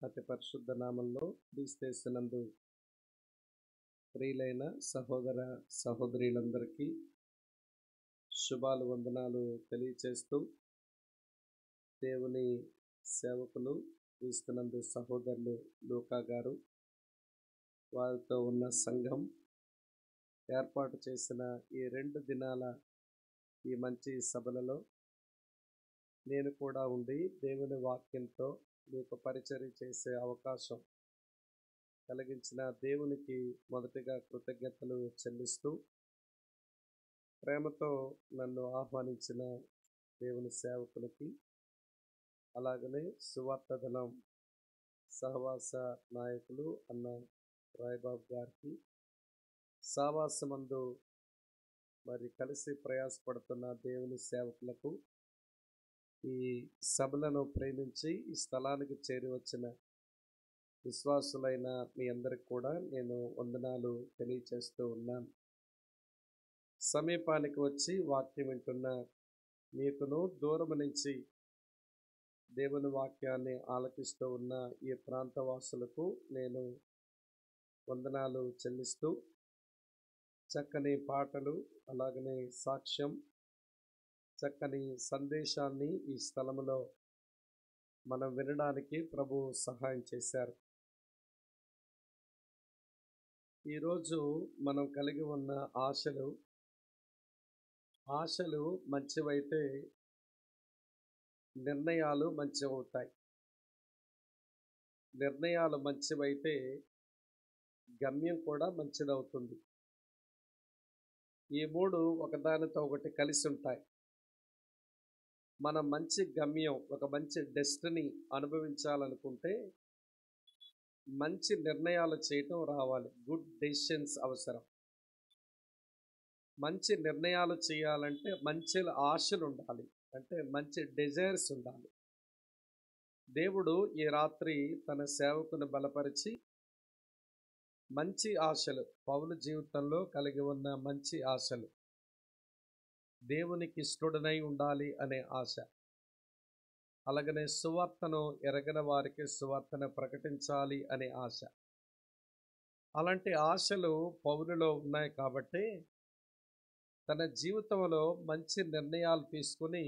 అతి పరిశుద్ధ నామంలో క్రీస్తేస్తునందు ప్రియులైన సహోదర సహోదరులందరికీ శుభాలు వందనాలు తెలియచేస్తూ దేవుని సేవకులు క్రీస్తునందు సహోదరులు లూకా గారు వారితో ఉన్న సంఘం ఏర్పాటు చేసిన ఈ 2 దినాల ఈ మంచి సభలలో నేను కూడా ఉండి దేవుని వాక్యంతో మీకు పరిచర్య చేసే అవకాశం కలిగించిన దేవునికి మొదటిగా కృతజ్ఞతలు చెల్లిస్తూ ప్రేమతో నన్ను ఆహ్వానించిన దేవుని సేవకులకి అలాగనే సువార్త దళం సహవాస నాయకులు అన్న రాయబాబు గారికి సావాసమందు మరి కలిసి ప్రయాసపడుతున్న దేవుని సేవకులకు ఈ సభలను ప్రేమించి ఈ స్థలానికి చేరి వచ్చిన విశ్వాసులైన మీ అందరికి కూడా నేను వందనాలు తెలియచేస్తూ ఉన్నాను. సమీపానికి వచ్చి వాక్యం వింటున్న మీకును దూరం నుంచి దేవుని వాక్యాన్ని ఆలకిస్తూ ఉన్న ఈ ప్రాంతవాసులకు నేను వందనాలు చెల్లిస్తూ చక్కని పాటలు అలాగనే సాక్ష్యం చక్కని సందేశాన్ని ఈ స్థలంలో మనం వినడానికి ప్రభు సహాయం చేశారు. ఈరోజు మనం కలిగి ఉన్న ఆశలు మంచివైతే నిర్ణయాలు మంచివవుతాయి. నిర్ణయాలు మంచివైతే గమ్యం కూడా మంచిదవుతుంది. ఈ మూడు ఒకదానితో ఒకటి కలిసి ఉంటాయి. మనం మంచి గమ్యం, ఒక మంచి డెస్టినీ అనుభవించాలనుకుంటే మంచి నిర్ణయాలు చేయటం రావాలి. గుడ్ డెసిషన్స్ అవసరం. మంచి నిర్ణయాలు చేయాలంటే మంచి ఆశలు ఉండాలి, అంటే మంచి డిజైర్స్ ఉండాలి. దేవుడు ఈ రాత్రి తన సేవకుని బలపరిచి మంచి ఆశలు, పౌలు జీవితంలో కలిగి ఉన్న మంచి ఆశలు, దేవునికి ఇష్టడనై ఉండాలి అనే ఆశ, అలాగనే సువార్తను ఎరగని వారికి సువార్తను ప్రకటించాలి అనే ఆశ, అలాంటి ఆశలు పౌలులో ఉన్నాయి. కాబట్టి తన జీవితంలో మంచి నిర్ణయాలు తీసుకుని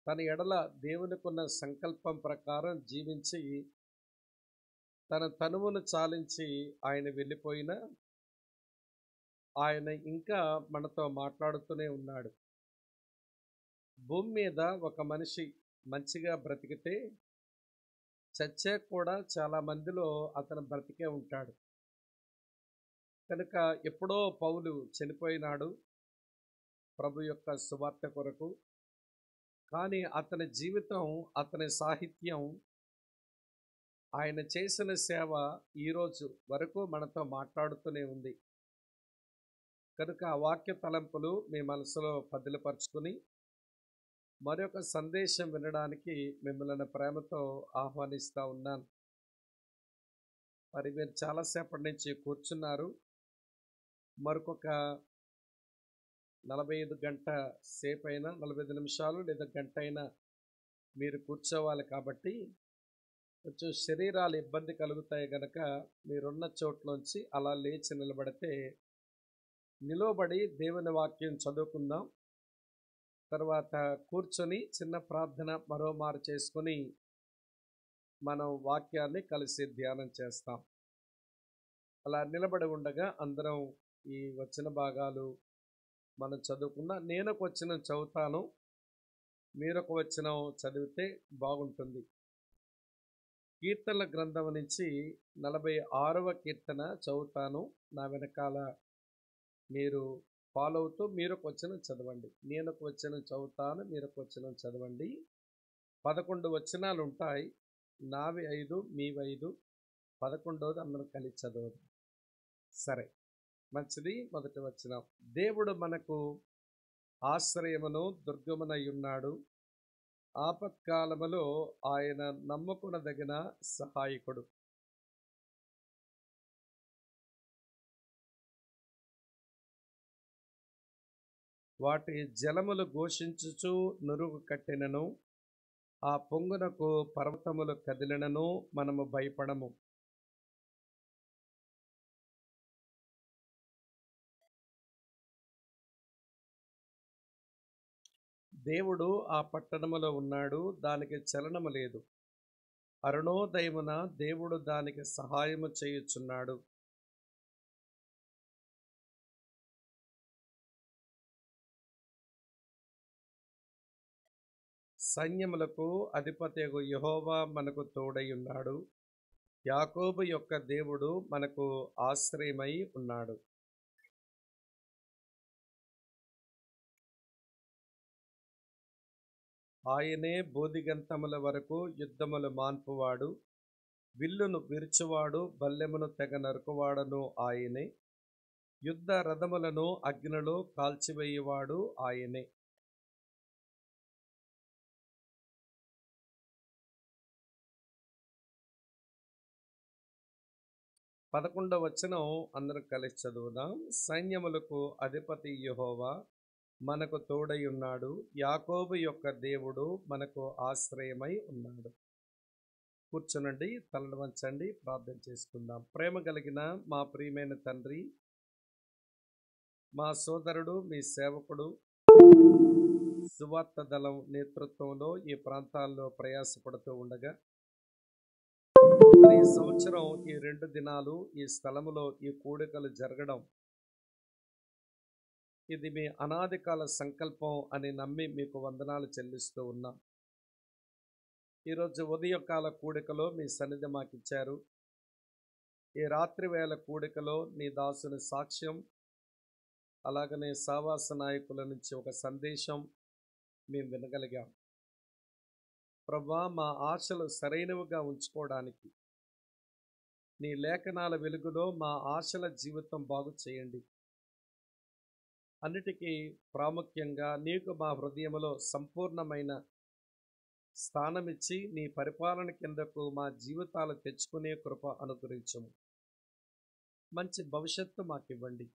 తన ఎడల దేవునికున్న సంకల్పం ప్రకారం జీవించి తన తనువును చాలించి ఆయన వెళ్ళిపోయినా ఆయన ఇంకా మనతో మాట్లాడుతూనే ఉన్నాడు. భూమి మీద ఒక మనిషి మంచిగా బ్రతికితే చచ్చే కూడా చాలా మందిలో అతను బ్రతికే ఉంటాడు. కనుక ఎప్పుడో పౌలు చనిపోయినాడు ప్రభు యొక్క సువార్త కొరకు. కానీ అతని జీవితం, అతని సాహిత్యం, ఆయన చేసిన సేవ ఈరోజు వరకు మనతో మాట్లాడుతూనే ఉంది. కనుక ఆ వాక్య తలంపులు మీ మనసులో పదిలపరుచుకుని మరొక సందేశం వినడానికి మిమ్మల్ని ప్రేమతో ఆహ్వానిస్తూ ఉన్నాను. మరి మీరు చాలాసేపటి నుంచి కూర్చున్నారు. మరొక 45 గంట సేపు అయినా, 45 నిమిషాలు లేదా గంట అయినా మీరు కూర్చోవాలి. కాబట్టి కొంచెం శరీరాలు ఇబ్బంది కలుగుతాయి గనక మీరున్న చోట్లోంచి అలా లేచి నిలబడితే నిలబడి దేవుని వాక్యం చదువుకుందాం. తర్వాత కూర్చొని చిన్న ప్రార్థన మరోమారు చేసుకొని మనం వాక్యాన్ని కలిసి ధ్యానం చేస్తాం. అలా నిలబడి ఉండగా అందరం ఈ వచ్చిన భాగాలు మనం చదువుకున్న, నేను ఒక వచనం చదువుతాను, మీరొక వచనం చదివితే బాగుంటుంది. కీర్తనల గ్రంథం నుంచి 46వ కీర్తన చదువుతాను. నా వెనకాల మీరు ఫాలో అవుతూ మీరొక వచనం చదవండి. నేను ఒక వచనం చదువుతాను, మీరొక వచనం చదవండి. 11 వచనాలు ఉంటాయి. నావి 5, మీవి 5. 11వది అందరం కలిసి చదవదు. సరే, మంచిది. మొదటి వచనం. దేవుడు మనకు ఆశ్రయమును దుర్గమునయున్నాడు, ఆపత్కాలములో ఆయన నమ్ముకొనదగిన సహాయకుడు. వాటి జలములు ఘోషించుచు నురుగు కట్టినను, ఆ పొంగునకు పర్వతములు కదిలినను మనము భయపడము. దేవుడు ఆ పట్టణములో ఉన్నాడు, దానికి చలనము లేదు. అరుణోదయమున దేవుడు దానికి సహాయము చేయుచున్నాడు. సైన్యములకు అధిపతియగు యెహోవా మనకు తోడై ఉన్నాడు. యాకోబు యొక్క దేవుడు మనకు ఆశ్రయమై ఉన్నాడు. ఆయనే బోధిగంతముల వరకు యుద్ధములు మాన్పువాడు, విల్లును విరుచువాడు, బల్లెమును తెగ నరుకువాడను ఆయనే. యుద్ధ రథములను అగ్నిలో కాల్చివేయువాడు ఆయనే. 11వ వచనం అందరం కలిసి చదువుదాం. సైన్యములకు అధిపతి యెహోవా మనకు తోడై ఉన్నాడు. యాకోబు యొక్క దేవుడు మనకు ఆశ్రయమై ఉన్నాడు. కూర్చునండి, తలలు వంచండి, ప్రార్థన చేసుకుందాం. ప్రేమ కలిగిన మా ప్రియమైన తండ్రి, మా సోదరుడు, మీ సేవకుడు సువార్త దళం నేతృత్వంలో ఈ ప్రాంతాల్లో ప్రయాసపడుతూ ఉండగా ఈ సంవత్సరం ఈ 2 దినాలు ఈ స్థలములో ఈ కూడికలు జరగడం, ఇది మీ అనాది కాల సంకల్పం అని నమ్మి మీకు వందనాలు చెల్లిస్తూ ఉన్నాం. ఈరోజు ఉదయకాల కూడికలో మీ సన్నిధి మాకిచ్చారు. ఈ రాత్రి వేళ కూడికలో నీ దాసుని సాక్ష్యం, అలాగనే సావాస నాయకుల నుంచి ఒక సందేశం మేము వినగలిగాం. ప్రభువా, మా ఆశలు సరైనవిగా ఉంచుకోవడానికి నీ లేఖనాల వెలుగులో మా ఆశల జీవితం బాగు చేయండి. అన్నిటికీ ప్రాముఖ్యంగా నీకు మా హృదయంలో సంపూర్ణమైన స్థానమిచ్చి నీ పరిపాలన కిందకు మా జీవితాలు తెచ్చుకునే కృప అనుగ్రహించము. మంచి భవిష్యత్తు మాకివ్వండి.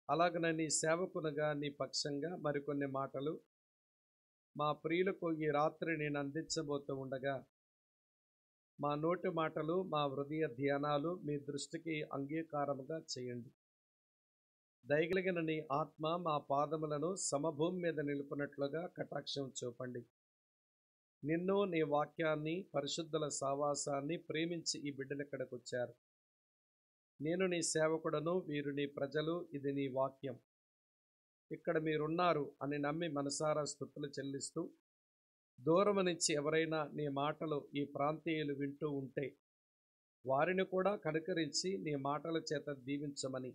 అలాగనే నీ సేవకునిగా నీ పక్షంగా మరికొన్ని మాటలు మా ప్రియులకు ఈ రాత్రి నేను అందించబోతూ ఉండగా మా నోటి మాటలు, మా హృదయ ధ్యానాలు మీ దృష్టికి అంగీకారముగా చేయండి. దయగలిగిన నీ ఆత్మ మా పాదములను సమభూమి మీద నిలుపునట్లుగా కటాక్షం చూపండి. నిన్ను, నీ వాక్యాన్ని, పరిశుద్ధుల సావాసాన్ని ప్రేమించి ఈ బిడ్డలు ఇక్కడికి వచ్చారు. నేను నీ సేవకుడను, వీరు నీ ప్రజలు, ఇది నీ వాక్యం. ఇక్కడ మీరున్నారు అని నమ్మి మనసారా స్తుతులు చెల్లిస్తూ, దూరం నుంచి ఎవరైనా నీ మాటలు ఈ ప్రాంతీయులు వింటూ ఉంటే వారిని కూడా కనుకరించి నీ మాటల చేత దీవించమని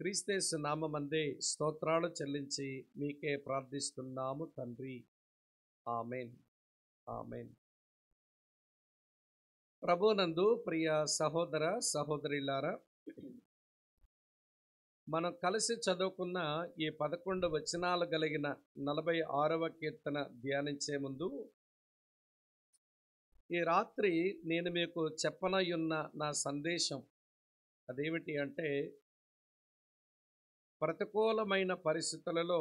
క్రీస్తేసు నామమందే స్తోత్రాలు చెల్లించి మీకే ప్రార్థిస్తున్నాము తండ్రి. Amen, amen. ప్రభునందు ప్రియ సహోదర సహోదరులారా, మనం కలిసి చదువుకున్న ఈ 11 వచనాలు కలిగిన 46వ కీర్తన ధ్యానించే ముందు ఈ రాత్రి నేను మీకు చెప్పనయున్న నా సందేశం అదేమిటి అంటే, ప్రతికూలమైన పరిస్థితులలో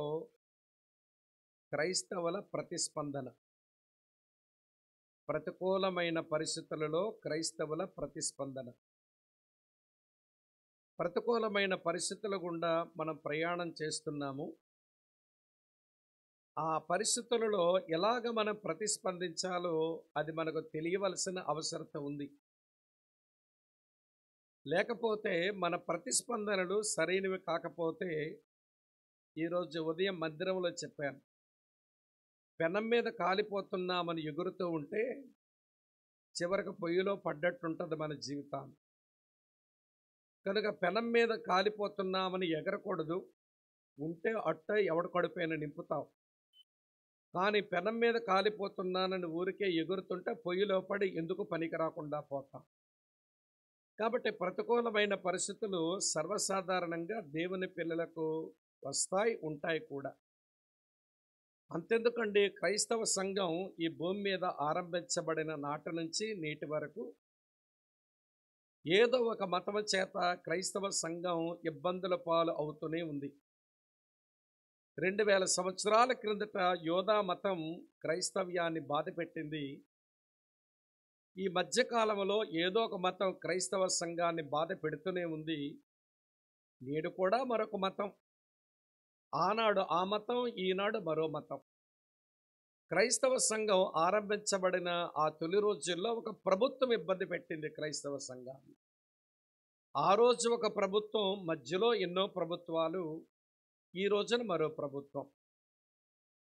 క్రైస్తవుల ప్రతిస్పందన. ప్రతికూలమైన పరిస్థితులలో క్రైస్తవుల ప్రతిస్పందన. ప్రతికూలమైన పరిస్థితుల గుండా మనం ప్రయాణం చేస్తున్నాము. ఆ పరిస్థితులలో ఎలాగ మనం ప్రతిస్పందించాలో అది మనకు తెలియవలసిన అవసరత ఉంది. లేకపోతే మన ప్రతిస్పందనలు సరైనవి కాకపోతే, ఈరోజు ఉదయం మందిరంలో చెప్పాను, పెనం మీద కాలిపోతున్నామని ఎగురుతూ ఉంటే చివరికి పొయ్యిలో పడ్డట్టుంటుంది మన జీవితాలు. కనుక పెనం మీద కాలిపోతున్నామని ఎగరకూడదు. ఉంటే అట్ట ఎవడు కడుపైన నింపుతావు. కానీ పెనం మీద కాలిపోతున్నానని ఊరికే ఎగురుతుంటే పొయ్యిలో పడి ఎందుకు పనికి రాకుండా పోతాం. కాబట్టి ప్రతికూలమైన పరిస్థితులు సర్వసాధారణంగా దేవుని పిల్లలకు వస్తాయి, ఉంటాయి కూడా. అంతెందుకండి, క్రైస్తవ సంఘం ఈ భూమి మీద ఆరంభించబడిన నాటి నుంచి నేటి వరకు ఏదో ఒక మతం చేత క్రైస్తవ సంఘం ఇబ్బందుల పాలు అవుతూనే ఉంది. 2000 సంవత్సరాల క్రిందట యోధా మతం క్రైస్తవ్యాన్ని బాధపెట్టింది. ఈ మధ్యకాలంలో ఏదో ఒక మతం క్రైస్తవ సంఘాన్ని బాధ పెడుతూనే ఉంది. నేడు కూడా మరొక మతం, ఆనాడు ఆ మతం, ఈనాడు మరో మతం. క్రైస్తవ సంఘం ఆరంభించబడిన ఆ తొలి రోజుల్లో ఒక ప్రభుత్వం ఇబ్బంది పెట్టింది క్రైస్తవ సంఘాన్ని. ఆ రోజు ఒక ప్రభుత్వం, మధ్యలో ఎన్నో ప్రభుత్వాలు, ఈ రోజున మరో ప్రభుత్వం.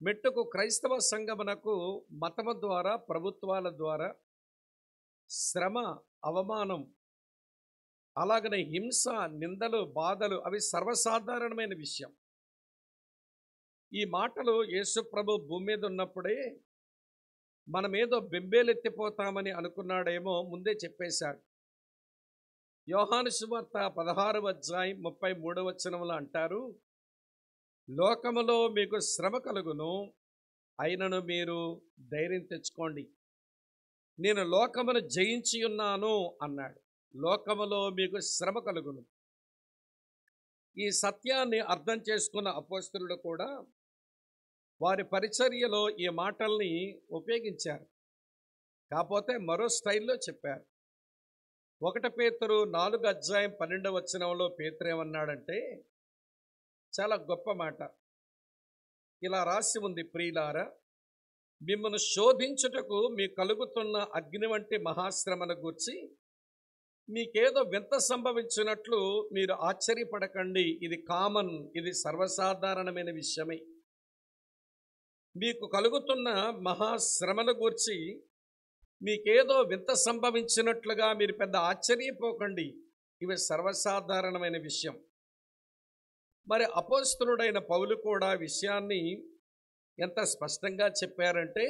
మెట్టుకు క్రైస్తవ సంఘమునకు మతము ద్వారా, ప్రభుత్వాల ద్వారా శ్రమ, అవమానం, అలాగనే హింస, నిందలు, బాధలు అవి సర్వసాధారణమైన విషయం. ఈ మాటలు యేసు ప్రభు భూమి మీద ఉన్నప్పుడే మనమేదో బెంబేలెత్తిపోతామని అనుకున్నాడేమో ముందే చెప్పేశాడు. యోహాను సువార్త 16వ అధ్యాయం 33వ వచనంలో అంటారు, లోకములో మీకు శ్రమ కలుగును, అయినను మీరు ధైర్యం తెచ్చుకోండి, నేను లోకమును జయించి ఉన్నాను అన్నాడు. లోకములో మీకు శ్రమ కలుగును. ఈ సత్యాన్ని అర్థం చేసుకున్న అపోస్తలులు కూడా వారి పరిచర్యలో ఈ మాటల్ని ఉపయోగించారు. కాకపోతే మరో స్టైల్లో చెప్పారు. 1 పేతురు 4వ అధ్యాయం 12వ వచనంలో పేతురు ఏమన్నాడంటే చాలా గొప్ప మాట. ఇలా రాసి ఉంది, ప్రియులారా, మిమ్మల్ని శోధించుటకు మీ కలుగుతున్న అగ్ని వంటి మహాశ్రమను గూర్చి మీకేదో వింత సంభవించినట్లు మీరు ఆశ్చర్యపడకండి. ఇది కామన్, ఇది సర్వసాధారణమైన విషయమే. మీకు కలుగుతున్న మహాశ్రమను గూర్చి మీకేదో వింత సంభవించినట్లుగా మీరు పెద్ద ఆశ్చర్యపోకండి, ఇవి సర్వసాధారణమైన విషయం. మరి అపోస్తలుడైన పౌలు కూడా విషయాన్ని ఎంత స్పష్టంగా చెప్పారంటే,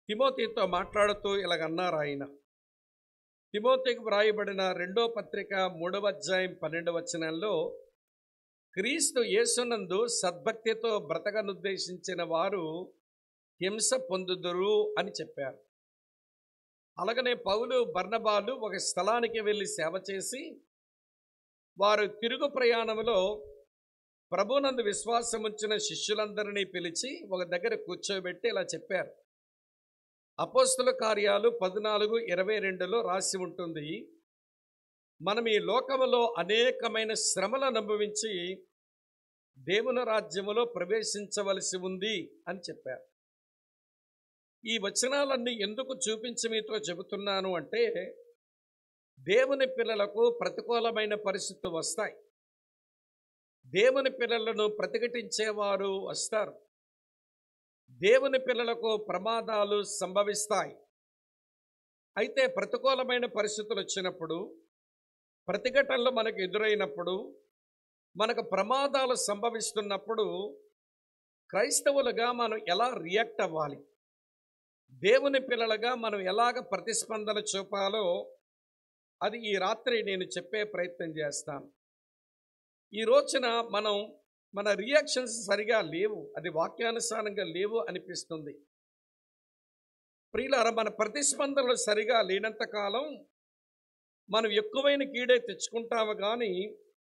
తిమోతితో మాట్లాడుతూ ఇలాగన్నారు ఆయన. తిమోతికి వ్రాయబడిన 2వ పత్రిక 3వ అధ్యాయం 12వ వచనంలో, క్రీస్తు యేసునందు సద్భక్తితో బ్రతకనుద్దేశించిన వారు హింస పొందుదురు అని చెప్పారు. అలాగనే పౌలు, బర్నబాలు ఒక స్థలానికి వెళ్ళి సేవ చేసి వారు తిరుగు ప్రయాణంలో ప్రభునందు విశ్వాసముంచిన శిష్యులందరినీ పిలిచి ఒక దగ్గర కూర్చోబెట్టి ఇలా చెప్పారు. అపోస్తల కార్యాలు 14:22లో రాసి ఉంటుంది, మనం ఈ లోకములో అనేకమైన శ్రమలను అనుభవించి దేవుని రాజ్యములో ప్రవేశించవలసి ఉంది అని చెప్పారు. ఈ వచనాలన్నీ ఎందుకు చూపించి మీతో చెబుతున్నాను అంటే, దేవుని పిల్లలకు ప్రతికూలమైన పరిస్థితులు వస్తాయి. దేవుని పిల్లలను ప్రతిఘటించేవారు వస్తారు. దేవుని పిల్లలకు ప్రమాదాలు సంభవిస్తాయి. అయితే ప్రతికూలమైన పరిస్థితులు వచ్చినప్పుడు, ప్రతిఘటనలు మనకు ఎదురైనప్పుడు, మనకు ప్రమాదాలు సంభవిస్తున్నప్పుడు క్రైస్తవులుగా మనం ఎలా రియాక్ట్ అవ్వాలి, దేవుని పిల్లలుగా మనం ఎలాగ ప్రతిస్పందన చూపాలో అది ఈ రాత్రి నేను చెప్పే ప్రయత్నం చేస్తాను. ఈ రోజున మన రియాక్షన్స్ సరిగా లేవు, అది వాక్యానుసారంగా లేవు అనిపిస్తుంది. ప్రియులారా, మన ప్రతిస్పందనలు సరిగా లేనంత కాలం మనం ఎక్కువైన కీడే తెచ్చుకుంటాము, కానీ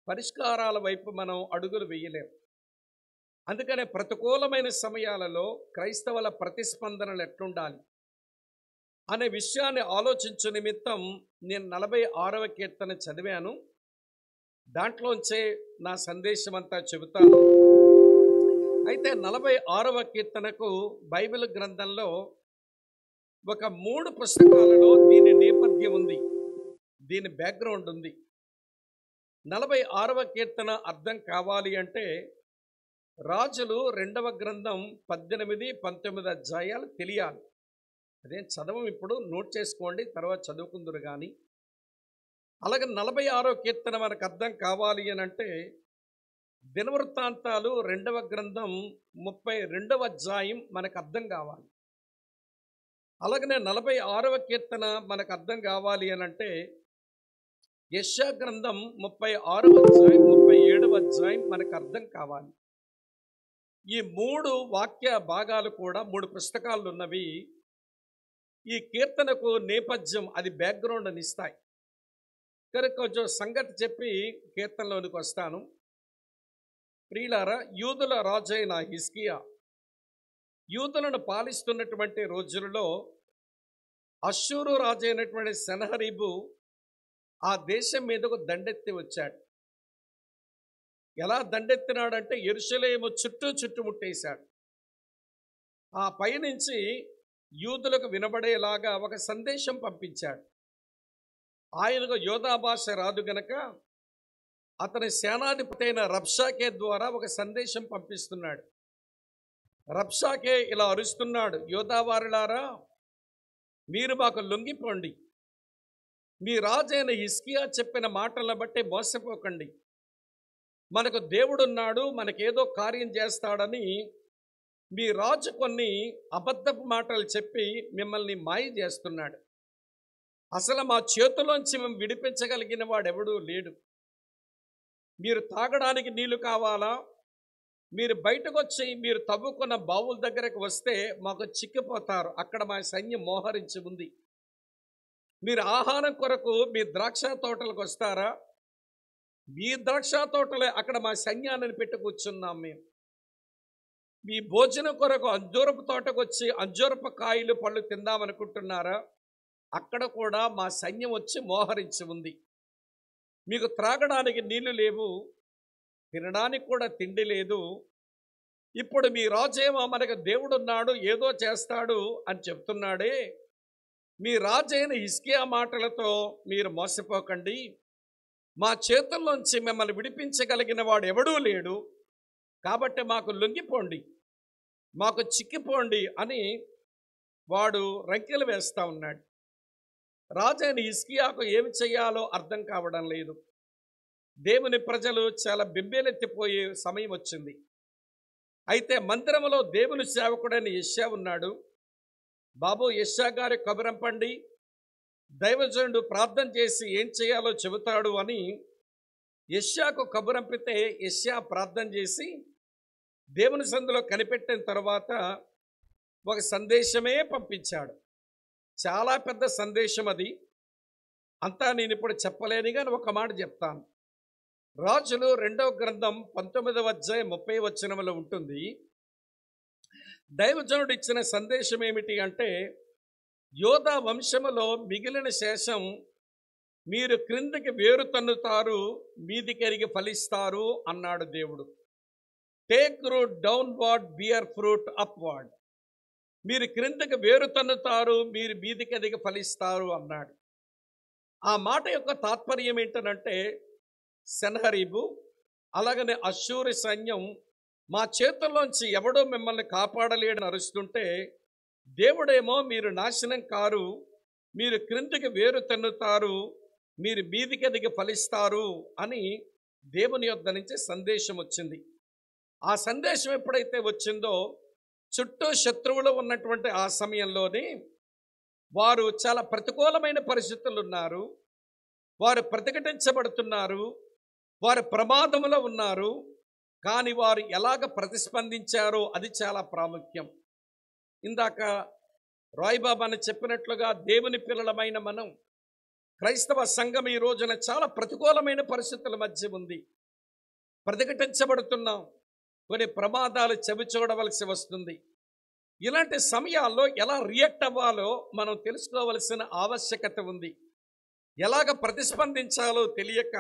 పరిష్కారాల వైపు మనం అడుగులు వేయలేము. అందుకనే ప్రతికూలమైన సమయాలలో క్రైస్తవుల ప్రతిస్పందనలు ఎట్లుండాలి అనే విషయాన్ని ఆలోచించు నిమిత్తం నేను 46వ కీర్తన చదివాను. దాంట్లోంచే నా సందేశం అంతా చెబుతాను. అయితే 46వ కీర్తనకు బైబిల్ గ్రంథంలో ఒక 3 పుస్తకాలలో దీని నేపథ్యం ఉంది, దీని బ్యాక్గ్రౌండ్ ఉంది. 46వ కీర్తన అర్థం కావాలి అంటే రాజులు 2వ గ్రంథం 18, 19 అధ్యాయాలు తెలియాలి. అదేం చదవం, ఇప్పుడు నోట్ చేసుకోండి, తర్వాత చదువుకుందురు కానీ. అలాగే 46వ కీర్తన మనకు అర్థం కావాలి అని అంటే దినవృత్తాంతాలు 2వ గ్రంథం 32వ అధ్యాయం మనకు అర్థం కావాలి. అలాగనే 46వ కీర్తన మనకు అర్థం కావాలి అని అంటే యెషయా గ్రంథం 36వ అధ్యాయం 37వ అధ్యాయం మనకు అర్థం కావాలి. ఈ 3 వాక్య భాగాలు కూడా 3 పుస్తకాలు ఉన్నవి. ఈ కీర్తనకు నేపథ్యం, అది బ్యాక్గ్రౌండ్ అని ఇస్తాయి. కనుక కొంచెం సంగతి చెప్పి కీర్తనలోనికి వస్తాను. ప్రియులారా, యూదుల రాజైన హిజ్కియా యూదులను పాలిస్తున్నటువంటి రోజులలో అష్షూరు రాజైనటువంటి సెనహరీబు ఆ దేశం మీదకు దండెత్తి వచ్చాడు. ఎలా దండెత్తినాడంటే యెరూషలేము చుట్టుముట్టేశాడు. ఆ పైనుంచి యూదులకు వినబడేలాగా ఒక సందేశం పంపించాడు. ఆయనకు యోధా భాష రాదు గనక అతని సేనాధిపతి అయిన రబ్షాకే ద్వారా ఒక సందేశం పంపిస్తున్నాడు. రబ్షాకే ఇలా అరుస్తున్నాడు, యోధావారులారా, మీరు మాకు లొంగిపోండి. మీ రాజైన హిజ్కియా చెప్పిన మాటలను బట్టి మోసపోకండి. మనకు దేవుడున్నాడు, మనకేదో కార్యం చేస్తాడని మీ రాజు కొన్ని అబద్ధపు మాటలు చెప్పి మిమ్మల్ని మాయ చేస్తున్నాడు. అసలు మా చేతిలోంచి మేము విడిపించగలిగిన వాడెవడూ లేడు. మీరు తాగడానికి నీళ్లు కావాలా? మీరు బయటకు వచ్చి మీరు తవ్వుకున్న బావుల దగ్గరకు వస్తే మాకు చిక్కిపోతారు. అక్కడ మా సైన్యం మోహరించి ఉంది. మీరు ఆహారం కొరకు మీ ద్రాక్ష తోటలకు వస్తారా? మీ ద్రాక్ష తోటలే అక్కడ మా సైన్యాన్ని పెట్టి కూర్చున్నాం మేము. మీ భోజనం కొరకు అంజూరపు తోటకు వచ్చి అంజూరపు కాయలు పళ్ళు తిందామనుకుంటున్నారా? అక్కడ కూడా మా సైన్యం వచ్చి మోహరించి ఉంది. మీకు త్రాగడానికి నీళ్లు లేవు, తినడానికి కూడా తిండి లేదు. ఇప్పుడు మీ రాజేమో మనకు దేవుడున్నాడు, ఏదో చేస్తాడు అని చెప్తున్నాడే. మీ రాజైన హిజ్కియా మాటలతో మీరు మోసపోకండి. మా చేతుల్లోంచి మిమ్మల్ని విడిపించగలిగిన వాడు ఎవడూ లేడు. కాబట్టి మాకు లొంగిపోండి, మాకు చిక్కిపోండి అని వాడు రంకెలు వేస్తూ ఉన్నాడు. రాజైన హిజ్కియాకు ఏమి చేయాలో అర్థం కావడం లేదు. దేవుని ప్రజలు చాలా బెంబేలెత్తిపోయే సమయం వచ్చింది. అయితే మందిరంలో దేవుని సేవకుడైన యెషయా ఉన్నాడు. బాబు, యెషయా గారి కబురంపండి, దైవజనుడు ప్రార్థన చేసి ఏం చేయాలో చెబుతాడు అని యెషయాకు కబురంపితే యెషయా ప్రార్థన చేసి దేవుని సందులో కనిపెట్టిన తర్వాత ఒక సందేశమే పంపించాడు. చాలా పెద్ద సందేశం అది. అంతా నేను ఇప్పుడు చెప్పలేను, కానీ ఒక మాట చెప్తాను. రాజులు 2వ గ్రంథం 19వ అధ్యాయం 30వ వచనంలో ఉంటుంది. దైవజనుడు ఇచ్చిన సందేశం ఏమిటి అంటే, యోధా వంశములో మిగిలిన శేషం మీరు క్రిందికి వేరు తన్నుతారు, మీదికెరిగి ఫలిస్తారు అన్నాడు దేవుడు. Take root downward, bear fruit upward. మీరు క్రిందికి వేరు తన్నుతారు, మీరు మీదికెదిగి ఫలిస్తారు అన్నాడు. ఆ మాట యొక్క తాత్పర్యం ఏంటనంటే, సెనహరీబు అలాగనే అష్షూరు సైన్యం మా చేతుల్లోంచి ఎవడో మిమ్మల్ని కాపాడలేడని అరుస్తుంటే, దేవుడేమో మీరు నాశనం కారు, మీరు క్రిందికి వేరు తన్నుతారు, మీరు మీదికెదిగి ఫలిస్తారు అని దేవుని యొద్ద నుంచి సందేశం వచ్చింది. ఆ సందేశం ఎప్పుడైతే వచ్చిందో, చుట్టూ శత్రువులు ఉన్నటువంటి ఆ సమయంలోనే వారు చాలా ప్రతికూలమైన పరిస్థితులు ఉన్నారు. వారు ప్రతిఘటించబడుతున్నారు, వారు ప్రమాదంలో ఉన్నారు. కానీ వారు ఎలాగ ప్రతిస్పందించారో అది చాలా ప్రాముఖ్యం. ఇందాక రాయ్బాబు అని చెప్పినట్లుగా దేవుని పిల్లలమైన మనం, క్రైస్తవ సంఘం ఈ రోజున చాలా ప్రతికూలమైన పరిస్థితుల మధ్య ఉంది. ప్రతిఘటించబడుతున్నాం, కొన్ని ప్రమాదాలు చవి చూడవలసి వస్తుంది. ఇలాంటి సమయాల్లో ఎలా రియాక్ట్ అవ్వాలో మనం తెలుసుకోవలసిన ఆవశ్యకత ఉంది. ఎలాగ ప్రతిస్పందించాలో తెలియక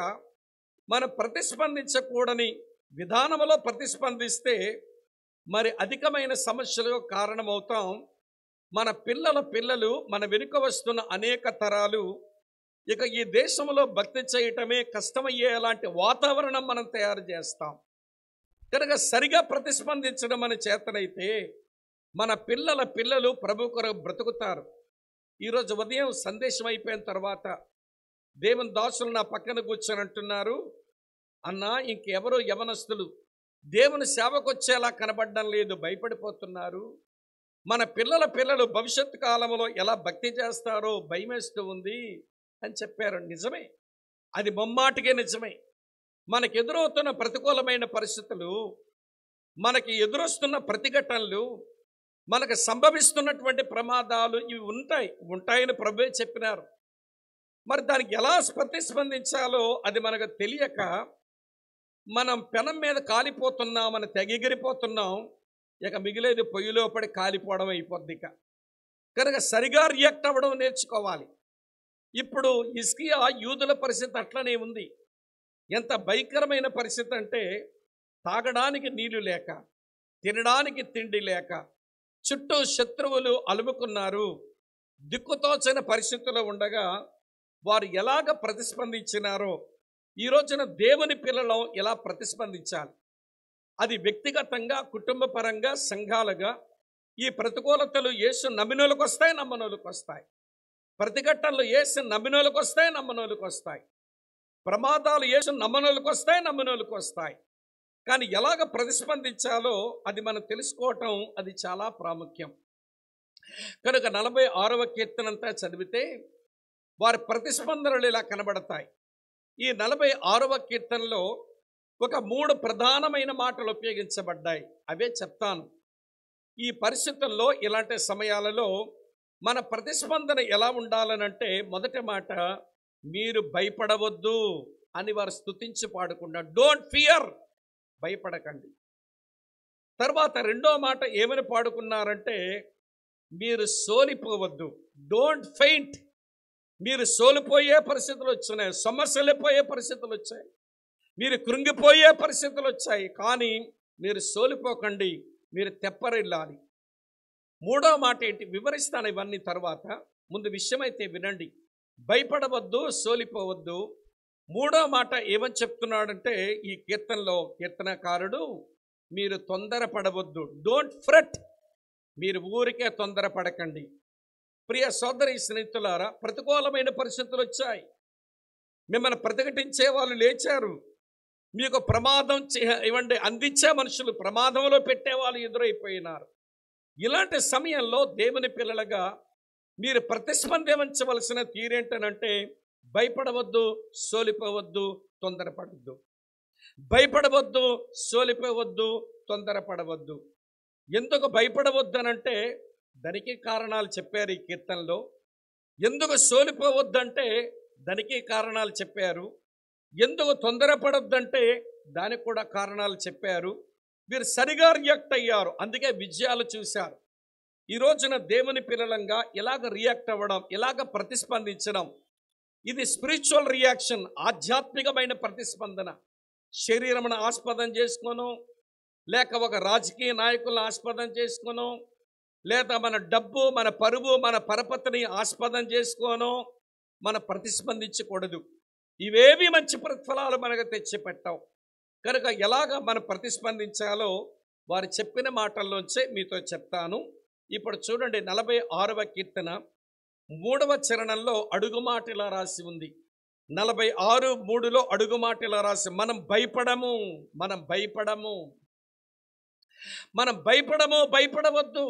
మనం ప్రతిస్పందించకూడని విధానంలో ప్రతిస్పందిస్తే మరి అధికమైన సమస్యలకు కారణమవుతాం. మన పిల్లలు మన వెనుక వస్తున్న అనేక తరాలు ఇక ఈ దేశంలో భక్తి చేయటమే కష్టమయ్యేలాంటి వాతావరణం మనం తయారు చేస్తాం. కనుక సరిగా ప్రతిస్పందించడం మన చేతనైతే మన పిల్లలు ప్రభు కొరకు బ్రతుకుతారు. ఈరోజు ఉదయం సందేశం అయిపోయిన తర్వాత దేవుని దాసులు నా పక్కన కూర్చొని అంటున్నారు, అన్నా ఇంకెవరో యవనస్తులు దేవుని సేవకు వచ్చేలా కనబడడం లేదు, భయపడిపోతున్నారు. మన పిల్లలు భవిష్యత్తు కాలంలో ఎలా భక్తి చేస్తారో భయమేస్తూ ఉంది అని చెప్పారు. నిజమే, అది ముమ్మాటికే నిజమే. మనకు ఎదురవుతున్న ప్రతికూలమైన పరిస్థితులు, మనకి ఎదురొస్తున్న ప్రతిఘటనలు, మనకు సంభవిస్తున్నటువంటి ప్రమాదాలు ఇవి ఉంటాయని ప్రభువే చెప్పినారు. మరి దానికి ఎలా ప్రతిస్పందించాలో అది మనకు తెలియక మనం పెనం మీద కాలిపోతున్నామని తెగెగిరిపోతున్నాం, ఇక మిగిలేది పొయ్యిలో పడి కాలిపోవడం అయిపోద్ది. కనుక సరిగా రియాక్ట్ అవ్వడం నేర్చుకోవాలి. ఇప్పుడు హిజ్కియా యూదుల పరిస్థితి అట్లనే ఉంది. ఎంత భయంకరమైన పరిస్థితి అంటే, తాగడానికి నీళ్లు లేక, తినడానికి తిండి లేక, చుట్టూ శత్రువులు అలుముకున్నారు. దిక్కుతోచని పరిస్థితుల్లో ఉండగా వారు ఎలాగ ప్రతిస్పందించినారో ఈ రోజున దేవుని పిల్లలు ఎలా ప్రతిస్పందించాలి? అది వ్యక్తిగతంగా, కుటుంబ పరంగా, సంఘాలుగా ఈ ప్రతికూలతలు యేసు నమ్మినోళ్ళకు వస్తాయి, నమ్మనోళ్ళకు వస్తాయి. ప్రతిఘటనలు యేసు నమ్మినోళ్ళకు వస్తాయి, నమ్మనోళ్ళకు వస్తాయి. ప్రమాదాలు యేసు నమ్మనోళ్ళకు వస్తాయి, నమ్మనోళ్ళకు వస్తాయి. కానీ ఎలాగ ప్రతిస్పందించాలో అది మనం తెలుసుకోవటం అది చాలా ప్రాముఖ్యం. కనుక 46వ కీర్తనంతా చదివితే వారి ప్రతిస్పందనలు ఇలా కనబడతాయి. ఈ 46వ కీర్తనలో ఒక 3 ప్రధానమైన మాటలు ఉపయోగించబడ్డాయి. అవే చెప్తాను. ఈ పరిస్థితుల్లో, ఇలాంటి సమయాలలో మన ప్రతిస్పందన ఎలా ఉండాలనంటే, మొదటి మాట, మీరు భయపడవద్దు అని వారు స్తుతించి పాడుకున్నారు. డోంట్ ఫియర్, భయపడకండి. తర్వాత రెండో మాట ఏమని పాడుకున్నారంటే, మీరు సోలిపోవద్దు. Don't faint. మీరు సోలిపోయే పరిస్థితులు వచ్చినాయి, సమస్యలైపోయే పరిస్థితులు వచ్చాయి, మీరు కృంగిపోయే పరిస్థితులు వచ్చాయి, కానీ మీరు సోలిపోకండి, మీరు తెప్పరిల్లాలి. మూడో మాట ఏంటి వివరిస్తాను ఇవన్నీ తర్వాత. ముందు విషయమైతే వినండి. భయపడవద్దు, సోలిపోవద్దు. మూడో మాట ఏమని చెప్తున్నాడంటే ఈ కీర్తనలో కీర్తనకారుడు, మీరు తొందరపడవద్దు. Don't fret. మీరు ఊరికే తొందరపడకండి. ప్రియ సోదరి స్నేహితులారా, ప్రతికూలమైన పరిస్థితులు వచ్చాయి, మిమ్మల్ని ప్రతిఘటించే వాళ్ళు లేచారు, మీకు ప్రమాదం ఇవ్వండి అందించే మనుషులు ప్రమాదంలో పెట్టేవాళ్ళు ఎదురైపోయినారు. ఇలాంటి సమయంలో దేవుని పిల్లలుగా మీరు ప్రతిస్పందించవలసిన తీరేంటనంటే, భయపడవద్దు, సోలిపోవద్దు, తొందరపడవద్దు. భయపడవద్దు, సోలిపోవద్దు, తొందరపడవద్దు. ఎందుకు భయపడవద్దనంటే దానికి కారణాలు చెప్పారు ఈ కీర్తనలో. ఎందుకు సోలిపోవద్దంటే దానికి కారణాలు చెప్పారు. ఎందుకు తొందరపడొద్దంటే దానికి కూడా కారణాలు చెప్పారు. వీరు సరిగా రియాక్ట్ అయ్యారు, అందుకే విజయాలు చూశారు. ఈ రోజున దేవుని పిల్లలంగా ఎలాగ రియాక్ట్ అవ్వడం, ఎలాగ ప్రతిస్పందించడం, ఇది స్పిరిచువల్ రియాక్షన్, ఆధ్యాత్మికమైన ప్రతిస్పందన. శరీరమును ఆస్పదం చేసుకోను, లేక ఒక రాజకీయ నాయకులను ఆస్పదం చేసుకోను, లేదా మన డబ్బు, మన పరువు, మన పరపతిని ఆస్పదం చేసుకోను మన ప్రతిస్పందించకూడదు. ఇవేవి మంచి ప్రతిఫలాలు మనకు తెచ్చిపెట్టావు. కనుక ఎలాగ మనం ప్రతిస్పందించాలో వారు చెప్పిన మాటల్లోంచే మీతో చెప్తాను. ఇప్పుడు చూడండి, 46వ కీర్తన 3వ చరణంలో అడుగుమాట ఇలా రాసి ఉంది. 46:3లో అడుగుమాట ఇలా రాసి, మనం భయపడము, మనం భయపడము, మనం భయపడము, భయపడవద్దు.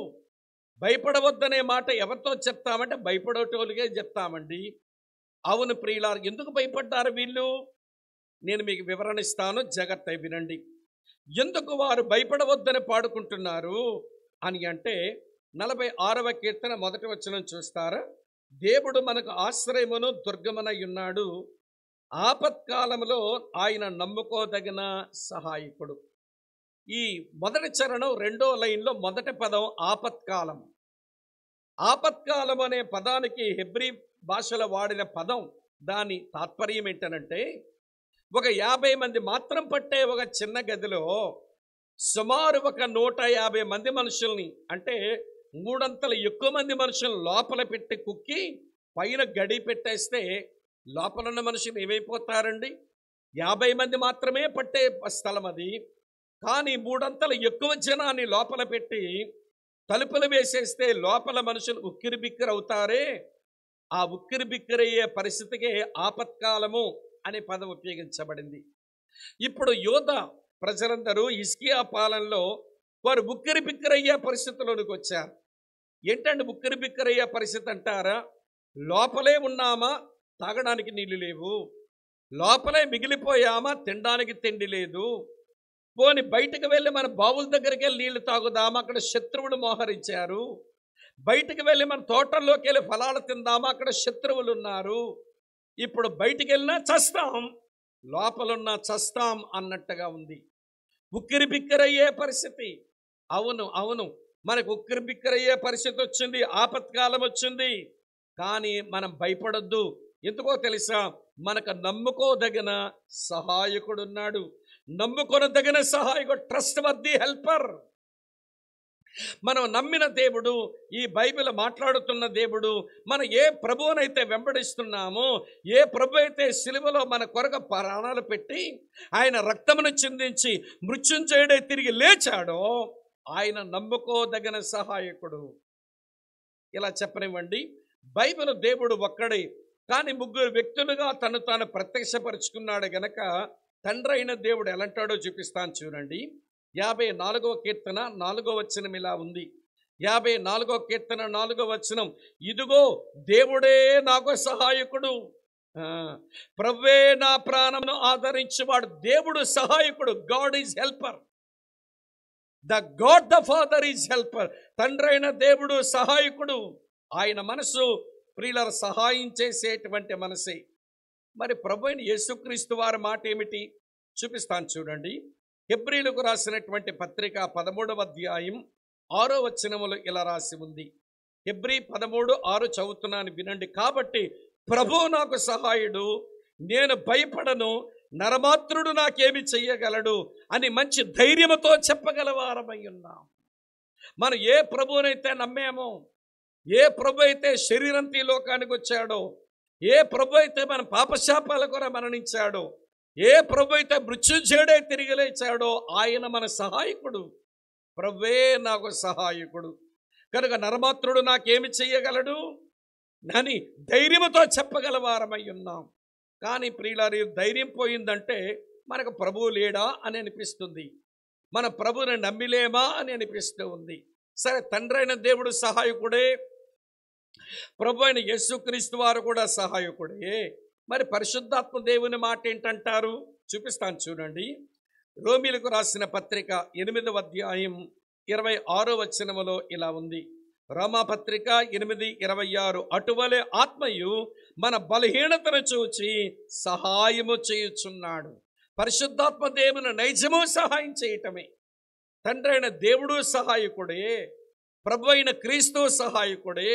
భయపడవద్దనే మాట ఎవరితో చెప్తామంటే భయపడేటోళ్ళకే చెప్తామండి. అవును ప్రియులారు, ఎందుకు భయపడ్డారు వీళ్ళు? నేను మీకు వివరణ ఇస్తాను, జాగ్రత్తగా వినండి. ఎందుకు వారు భయపడవద్దని పాడుకుంటున్నారు అని అంటే 46వ కీర్తన 1వ వచనం చూస్తారా? దేవుడు మనకు ఆశ్రయమును దుర్గమనై ఉన్నాడు, ఆపత్కాలంలో ఆయన నమ్ముకోదగిన సహాయకుడు. ఈ మొదటి చరణం 2వ లైన్లో మొదటి పదం ఆపత్కాలం. ఆపత్కాలం అనే పదానికి హెబ్రీ భాషలో వాడిన పదం, దాని తాత్పర్యం ఏంటనంటే, ఒక 50 మంది మాత్రం పట్టే ఒక చిన్న గదిలో సుమారు ఒక 150 మంది మనుషుల్ని, అంటే 3 ఎక్కువ మంది మనుషులను లోపల పెట్టి కుక్కి పైన గడి పెట్టేస్తే లోపల ఉన్న మనుషులు ఏమైపోతారండి? 50 మంది మాత్రమే పట్టే స్థలం అది. కానీ 3 ఎక్కువ జనాన్ని లోపల పెట్టి తలుపులు వేసేస్తే లోపల మనుషులు ఉక్కిరి బిక్కిరి అవుతారే, ఆ ఉక్కిరి బిక్కిరయ్యే పరిస్థితికే ఆపత్కాలము అనే పదం ఉపయోగించబడింది. ఇప్పుడు యూదా ప్రజలందరూ హిజ్కియా పాలనలో వారు ఉక్కిరి బిక్కిరయ్యే పరిస్థితిలోనికి వచ్చారు. ఏంటంటే ఉక్కిరి బిక్కిరయ్యే పరిస్థితి అంటారా? లోపలే ఉన్నామా, తాగడానికి నీళ్లు లేవు, లోపలే మిగిలిపోయామా, తినడానికి తిండి లేదు, పోని బయటకు వెళ్ళి మన బావుల దగ్గరికి వెళ్ళి నీళ్లు తాగుదామా, అక్కడ శత్రువులు మోహరించారు, బయటకు వెళ్ళి మన తోటల్లోకి వెళ్ళి ఫలాలు తిందామా, అక్కడ శత్రువులు ఉన్నారు, ఇప్పుడు బయటికి వెళ్ళినా చస్తాం, లోపలున్న చస్తాం అన్నట్టుగా ఉంది. ఉక్కిరి బిక్కిరయ్యే పరిస్థితి. అవును అవును, మనకు ఉక్కిరి బిక్కిరయ్యే పరిస్థితి వచ్చింది, ఆపత్కాలం వచ్చింది. కానీ మనం భయపడొద్దు. ఎందుకో తెలుసా? మనకు నమ్ముకోదగిన సహాయకుడున్నాడు. నమ్ముకొనదగిన సహాయకుడు, ట్రస్ట్ వర్ది హెల్పర్. మనం నమ్మిన దేవుడు, ఈ బైబిల్ మాట్లాడుతున్న దేవుడు, మనం ఏ ప్రభువునైతే వెంబడిస్తున్నామో, ఏ ప్రభు అయితే సిలువలో మన కొరకు ప్రాణాలు పెట్టి ఆయన రక్తమును చిందించి మృత్యుంజయుడై తిరిగి లేచాడో, ఆయన నమ్ముకోదగిన సహాయకుడు. ఇలా చెప్పనివ్వండి, బైబిల్ దేవుడు ఒక్కడే, కానీ ముగ్గురు వ్యక్తులుగా తను తాను ప్రత్యక్షపరుచుకున్నాడు గనక తండ్రి అయిన దేవుడు ఎలాంటాడో చూపిస్తాను చూడండి. 54వ కీర్తన 4వ వచనం ఇలా ఉంది. 54వ కీర్తన 4వ వచనం, ఇదిగో దేవుడే నాకు సహాయకుడు, ప్రభువే నా ప్రాణమును ఆదరించేవాడు. దేవుడు సహాయకుడు. God is helper. The God the father is helper. తండ్రి అయిన దేవుడు సహాయకుడు. ఆయన మనసు ప్రియుల సహాయం చేసేటువంటి మనసే. మరి ప్రభు అయిన యేసుక్రీస్తు వారి మాట ఏమిటి చూపిస్తాను చూడండి. హెబ్రీలకు రాసినటువంటి పత్రిక 13వ అధ్యాయం 6వ వచనములో ఇలా రాసి ఉంది. హెబ్రీ 13:6 చదువుతున్నాను, వినండి. కాబట్టి ప్రభువు నాకు సహాయుడు, నేను భయపడను, నరమాత్రుడు నాకేమి చెయ్యగలడు అని మంచి ధైర్యముతో చెప్పగలవారమై ఉన్నాం. మనం ఏ ప్రభువునైతే నమ్మామో, ఏ ప్రభు అయితే శరీరంతో ఈ లోకానికి వచ్చాడో, ఏ ప్రభు అయితే మన పాపశాపాల కొర మరణించాడో, ఏ ప్రభు అయితే మృత్యుంజయుడై తిరిగి లేచాడో, ఆయన మన సహాయకుడు. ప్రభువే నాకు సహాయకుడు కనుక నరమాత్రుడు నాకేమి చెయ్యగలడు అని ధైర్యముతో చెప్పగలవారమై ఉన్నాం. కానీ ప్రియులారి, ధైర్యం పోయిందంటే మనకు ప్రభువు లేడా అని అనిపిస్తుంది, మన ప్రభువుని నమ్మిలేమా అని అనిపిస్తూ ఉంది. సరే, తండ్రి అయిన దేవుడు సహాయకుడే, ప్రభు అయిన యేసుక్రీస్తు వారు కూడా సహాయకుడే. మరి పరిశుద్ధాత్మ దేవుని మాట ఏంటంటారు చూపిస్తాను చూడండి. రోమీలకు రాసిన పత్రిక 8వ అధ్యాయం 26వ వచనములో ఇలా ఉంది. రోమాపత్రిక 8:26, అటువలే ఆత్మయు మన బలహీనతను చూచి సహాయము చేయుచున్నాడు. పరిశుద్ధాత్మ దేవుని నైజము సహాయం చేయటమే. తండ్రి అయిన దేవుడు సహాయకుడే, ప్రభు అయిన క్రీస్తు సహాయకుడే,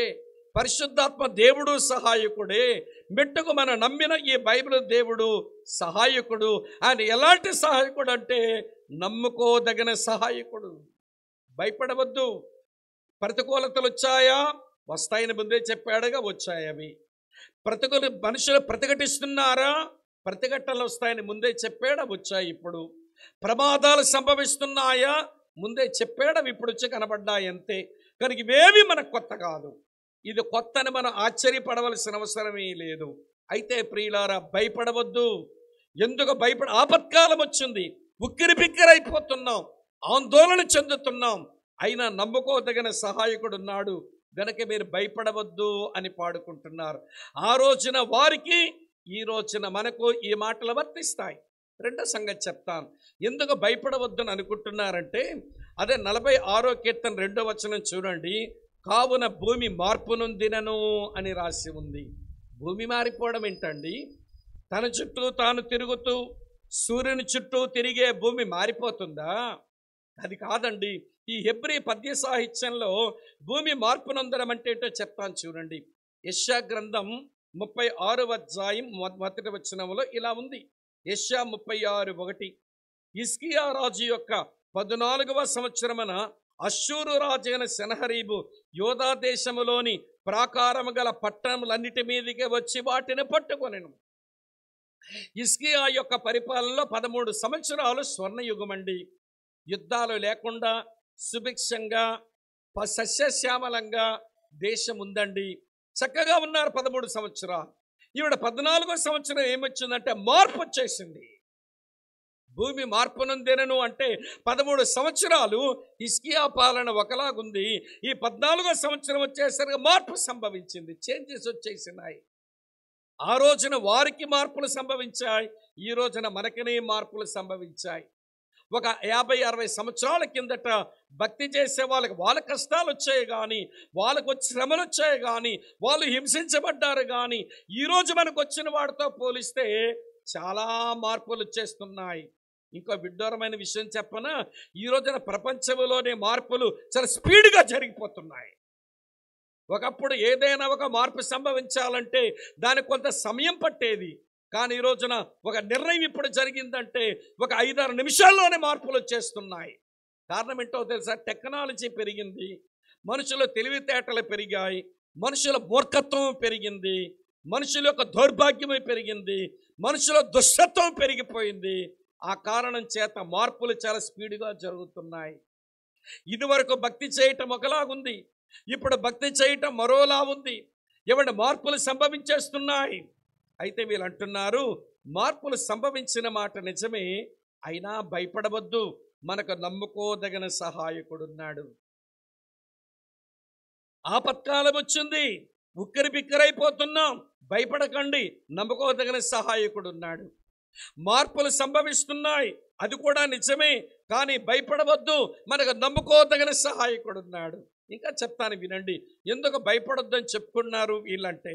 పరిశుద్ధాత్మ దేవుడు సహాయకుడే. మెట్టుకు మనం నమ్మిన ఈ బైబిల్ దేవుడు సహాయకుడు. ఆయన ఎలాంటి సహాయకుడు అంటే నమ్ముకోదగిన సహాయకుడు. భయపడవద్దు. ప్రతికూలతలు వచ్చాయా? వస్తాయని ముందే చెప్పాడుగా, వచ్చాయవి. మనుషులు ప్రతిఘటిస్తున్నారా? ప్రతిఘటనలు వస్తాయని ముందే చెప్పాడా? వచ్చాయి. ఇప్పుడు ప్రమాదాలు సంభవిస్తున్నాయా? ముందే చెప్పాడవి ఇప్పుడు వచ్చి కనబడ్డాయి, అంతే. కనుక ఇవేవి మనకు కొత్త కాదు. ఇది కొత్త అని మనం ఆశ్చర్యపడవలసిన అవసరమే లేదు. అయితే ప్రియులారా, భయపడవద్దు. ఎందుకు ఆపత్కాలం వచ్చింది, ఉక్కిరి బిక్కిరైపోతున్నాం, ఆందోళన చెందుతున్నాం. అయినా నమ్ముకోదగిన సహాయకుడు ఉన్నాడు గనక మీరు భయపడవద్దు అని పాడుకుంటున్నారు. ఆ రోజున వారికి, ఈ రోజున మనకు ఈ మాటలు వర్తిస్తాయి. రెండో సంగతి చెప్తాను, ఎందుకు భయపడవద్దని అనుకుంటున్నారంటే, అదే 46వ కీర్తన 2వ వచనం చూడండి. కావున భూమి మార్పు నొందినను అని రాసి ఉంది. భూమి మారిపోవడం ఏంటండి? తన చుట్టూ తాను తిరుగుతూ సూర్యుని చుట్టూ తిరిగే భూమి మారిపోతుందా? అది కాదండి. ఈ హెబ్రీ పద్య సాహిత్యంలో భూమి మార్పు నొందడం అంటే ఏంటో చెప్తాను చూడండి. యెషయా గ్రంథం 36వ అధ్యాయం 1వ వచనంలో ఇలా ఉంది. యెషయా 36:1, హిజ్కియా రాజు యొక్క 14వ సంవత్సరమున అశ్షూరు రాజైన సెనహరీబు యోధా దేశములోని ప్రాకారము గల పట్టణములన్నిటి మీదకి వచ్చి వాటిని పట్టుకొనెను. హిజ్కియా యొక్క పరిపాలనలో 13 సంవత్సరాలు స్వర్ణయుగమండి. యుద్ధాలు లేకుండా సుభిక్షంగా సస్యశ్యామలంగా దేశం ఉందండి. చక్కగా ఉన్నారు 13 సంవత్సరాలు. ఈవిడ 14వ సంవత్సరం ఏమొచ్చిందంటే మార్పు వచ్చేసింది. భూమి మార్పు నొందెనను అంటే 13 సంవత్సరాలు హిజ్కియా పాలన ఒకలాగుంది. ఈ 14వ సంవత్సరం వచ్చేసరికి మార్పు సంభవించింది, చేంజెస్ వచ్చేసినాయి. ఆ రోజున వారికి మార్పులు సంభవించాయి, ఈ రోజున మనకనే మార్పులు సంభవించాయి. ఒక 50-60 సంవత్సరాల కిందట భక్తి చేసే వాళ్ళ కష్టాలు వచ్చాయి కానీ, వాళ్ళకు శ్రమలు వచ్చాయి కానీ, వాళ్ళు హింసించబడ్డారు కానీ, ఈరోజు మనకు వచ్చిన వాడితో పోలిస్తే చాలా మార్పులు వచ్చేస్తున్నాయి. ఇంకో విడ్డూరమైన విషయం చెప్పనా, ఈ రోజున ప్రపంచంలోనే మార్పులు చాలా స్పీడ్గా జరిగిపోతున్నాయి. ఒకప్పుడు ఏదైనా ఒక మార్పు సంభవించాలంటే దానికి కొంత సమయం పట్టేది. కానీ ఈ రోజున ఒక నిర్ణయం ఇప్పుడు జరిగిందంటే ఒక 5-6 నిమిషాల్లోనే మార్పులు వచ్చేస్తున్నాయి. కారణం ఏంటో తెలుసా? టెక్నాలజీ పెరిగింది, మనుషుల తెలివితేటలు పెరిగాయి, మనుషుల మూర్ఖత్వం పెరిగింది, మనుషుల యొక్క దౌర్భాగ్యమే పెరిగింది, మనుషుల దుష్టత్వం పెరిగిపోయింది. ఆ కారణం చేత మార్పులు చాలా స్పీడ్గా జరుగుతున్నాయి. ఇదివరకు భక్తి చేయటం ఒకలాగుంది, ఇప్పుడు భక్తి చేయటం మరోలా ఉంది. ఏమంటే మార్పులు సంభవించేస్తున్నాయి. అయితే వీళ్ళు అంటున్నారు, మార్పులు సంభవించిన మాట నిజమే, అయినా భయపడవద్దు, మనకు నమ్ముకోదగిన సహాయకుడున్నాడు. ఆపత్కాలం వచ్చింది, ఉక్కిరి బిక్కిరైపోతున్నాం, భయపడకండి, నమ్ముకోదగిన సహాయకుడున్నాడు. మార్పులు సంభవిస్తున్నాయి, అది కూడా నిజమే, కానీ భయపడవద్దు, మనకు నమ్ముకోదగిన సహాయకుడున్నాడు. ఇంకా చెప్తాను వినండి. ఎందుకు భయపడొద్దని చెప్పుకున్నారు వీళ్ళంటే,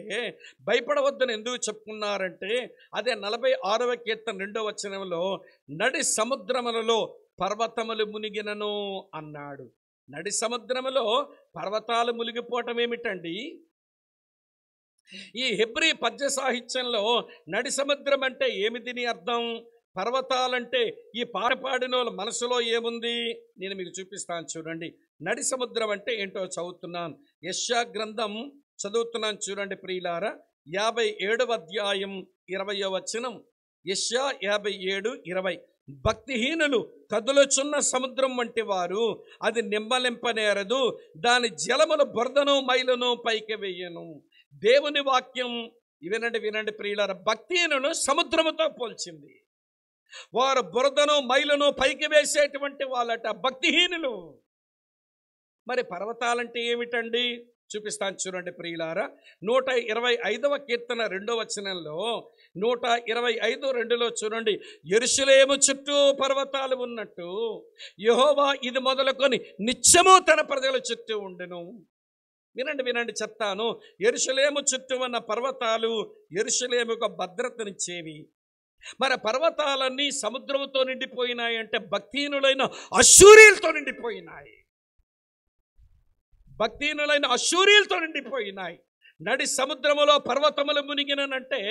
భయపడవద్దని ఎందుకు చెప్పుకున్నారంటే, అదే 46వ కీర్తన 2వ వచనంలో, నడి సముద్రములలో పర్వతములు మునిగినను అన్నాడు. నడి సముద్రములో పర్వతాలు మునిగిపోవటం ఏమిటండి? ఈ హెబ్రీ పద్య సాహిత్యంలో నడి సముద్రం అంటే ఏమి దీని అర్థం? పర్వతాలంటే ఈ పాడిన వాళ్ళ మనసులో ఏముంది? నేను మీకు చూపిస్తాను చూడండి. నడి సముద్రం అంటే ఏంటో చదువుతున్నాను. యెషయా గ్రంథం చదువుతున్నాను చూడండి ప్రియులారా. 57వ అధ్యాయం 20వ వచనం. యెషయా 57:20. భక్తిహీనులు కదులుచున్న సముద్రం వంటి వారు, అది నిమ్మలింపనేరదు, దాని జలములు బురదను మైలును పైకి వేయను. దేవుని వాక్యం వినండి ప్రియులారా, భక్తిహీనులు సముద్రముతో పోల్చింది. వారు బురదను మైలును పైకి వేసేటువంటి వాళ్ళట భక్తిహీనులు. మరి పర్వతాలంటే ఏమిటండి? చూపిస్తాను చూడండి ప్రియులారా. 125వ కీర్తన 2వ వచనంలో 125:2లో చూడండి. యెరూషలేము చుట్టూ పర్వతాలు ఉన్నట్టు యెహోవా ఇది మొదలుకొని నిత్యము తన ప్రజల చుట్టూ ఉండెను. వినండి చెప్తాను. యెరూషలేము చుట్టూ ఉన్న పర్వతాలు యెరూషలేముకు భద్రతనిచ్చేవి. మరి పర్వతాలన్నీ సముద్రంతో నిండిపోయినాయి అంటే భక్తిహీనులైన అశ్షూరీయులతో నిండిపోయినాయి. భక్తిహీనులైన అశ్షూరీయులతో నిండిపోయినాయి. నడి సముద్రములో పర్వతములు మునిగినంటే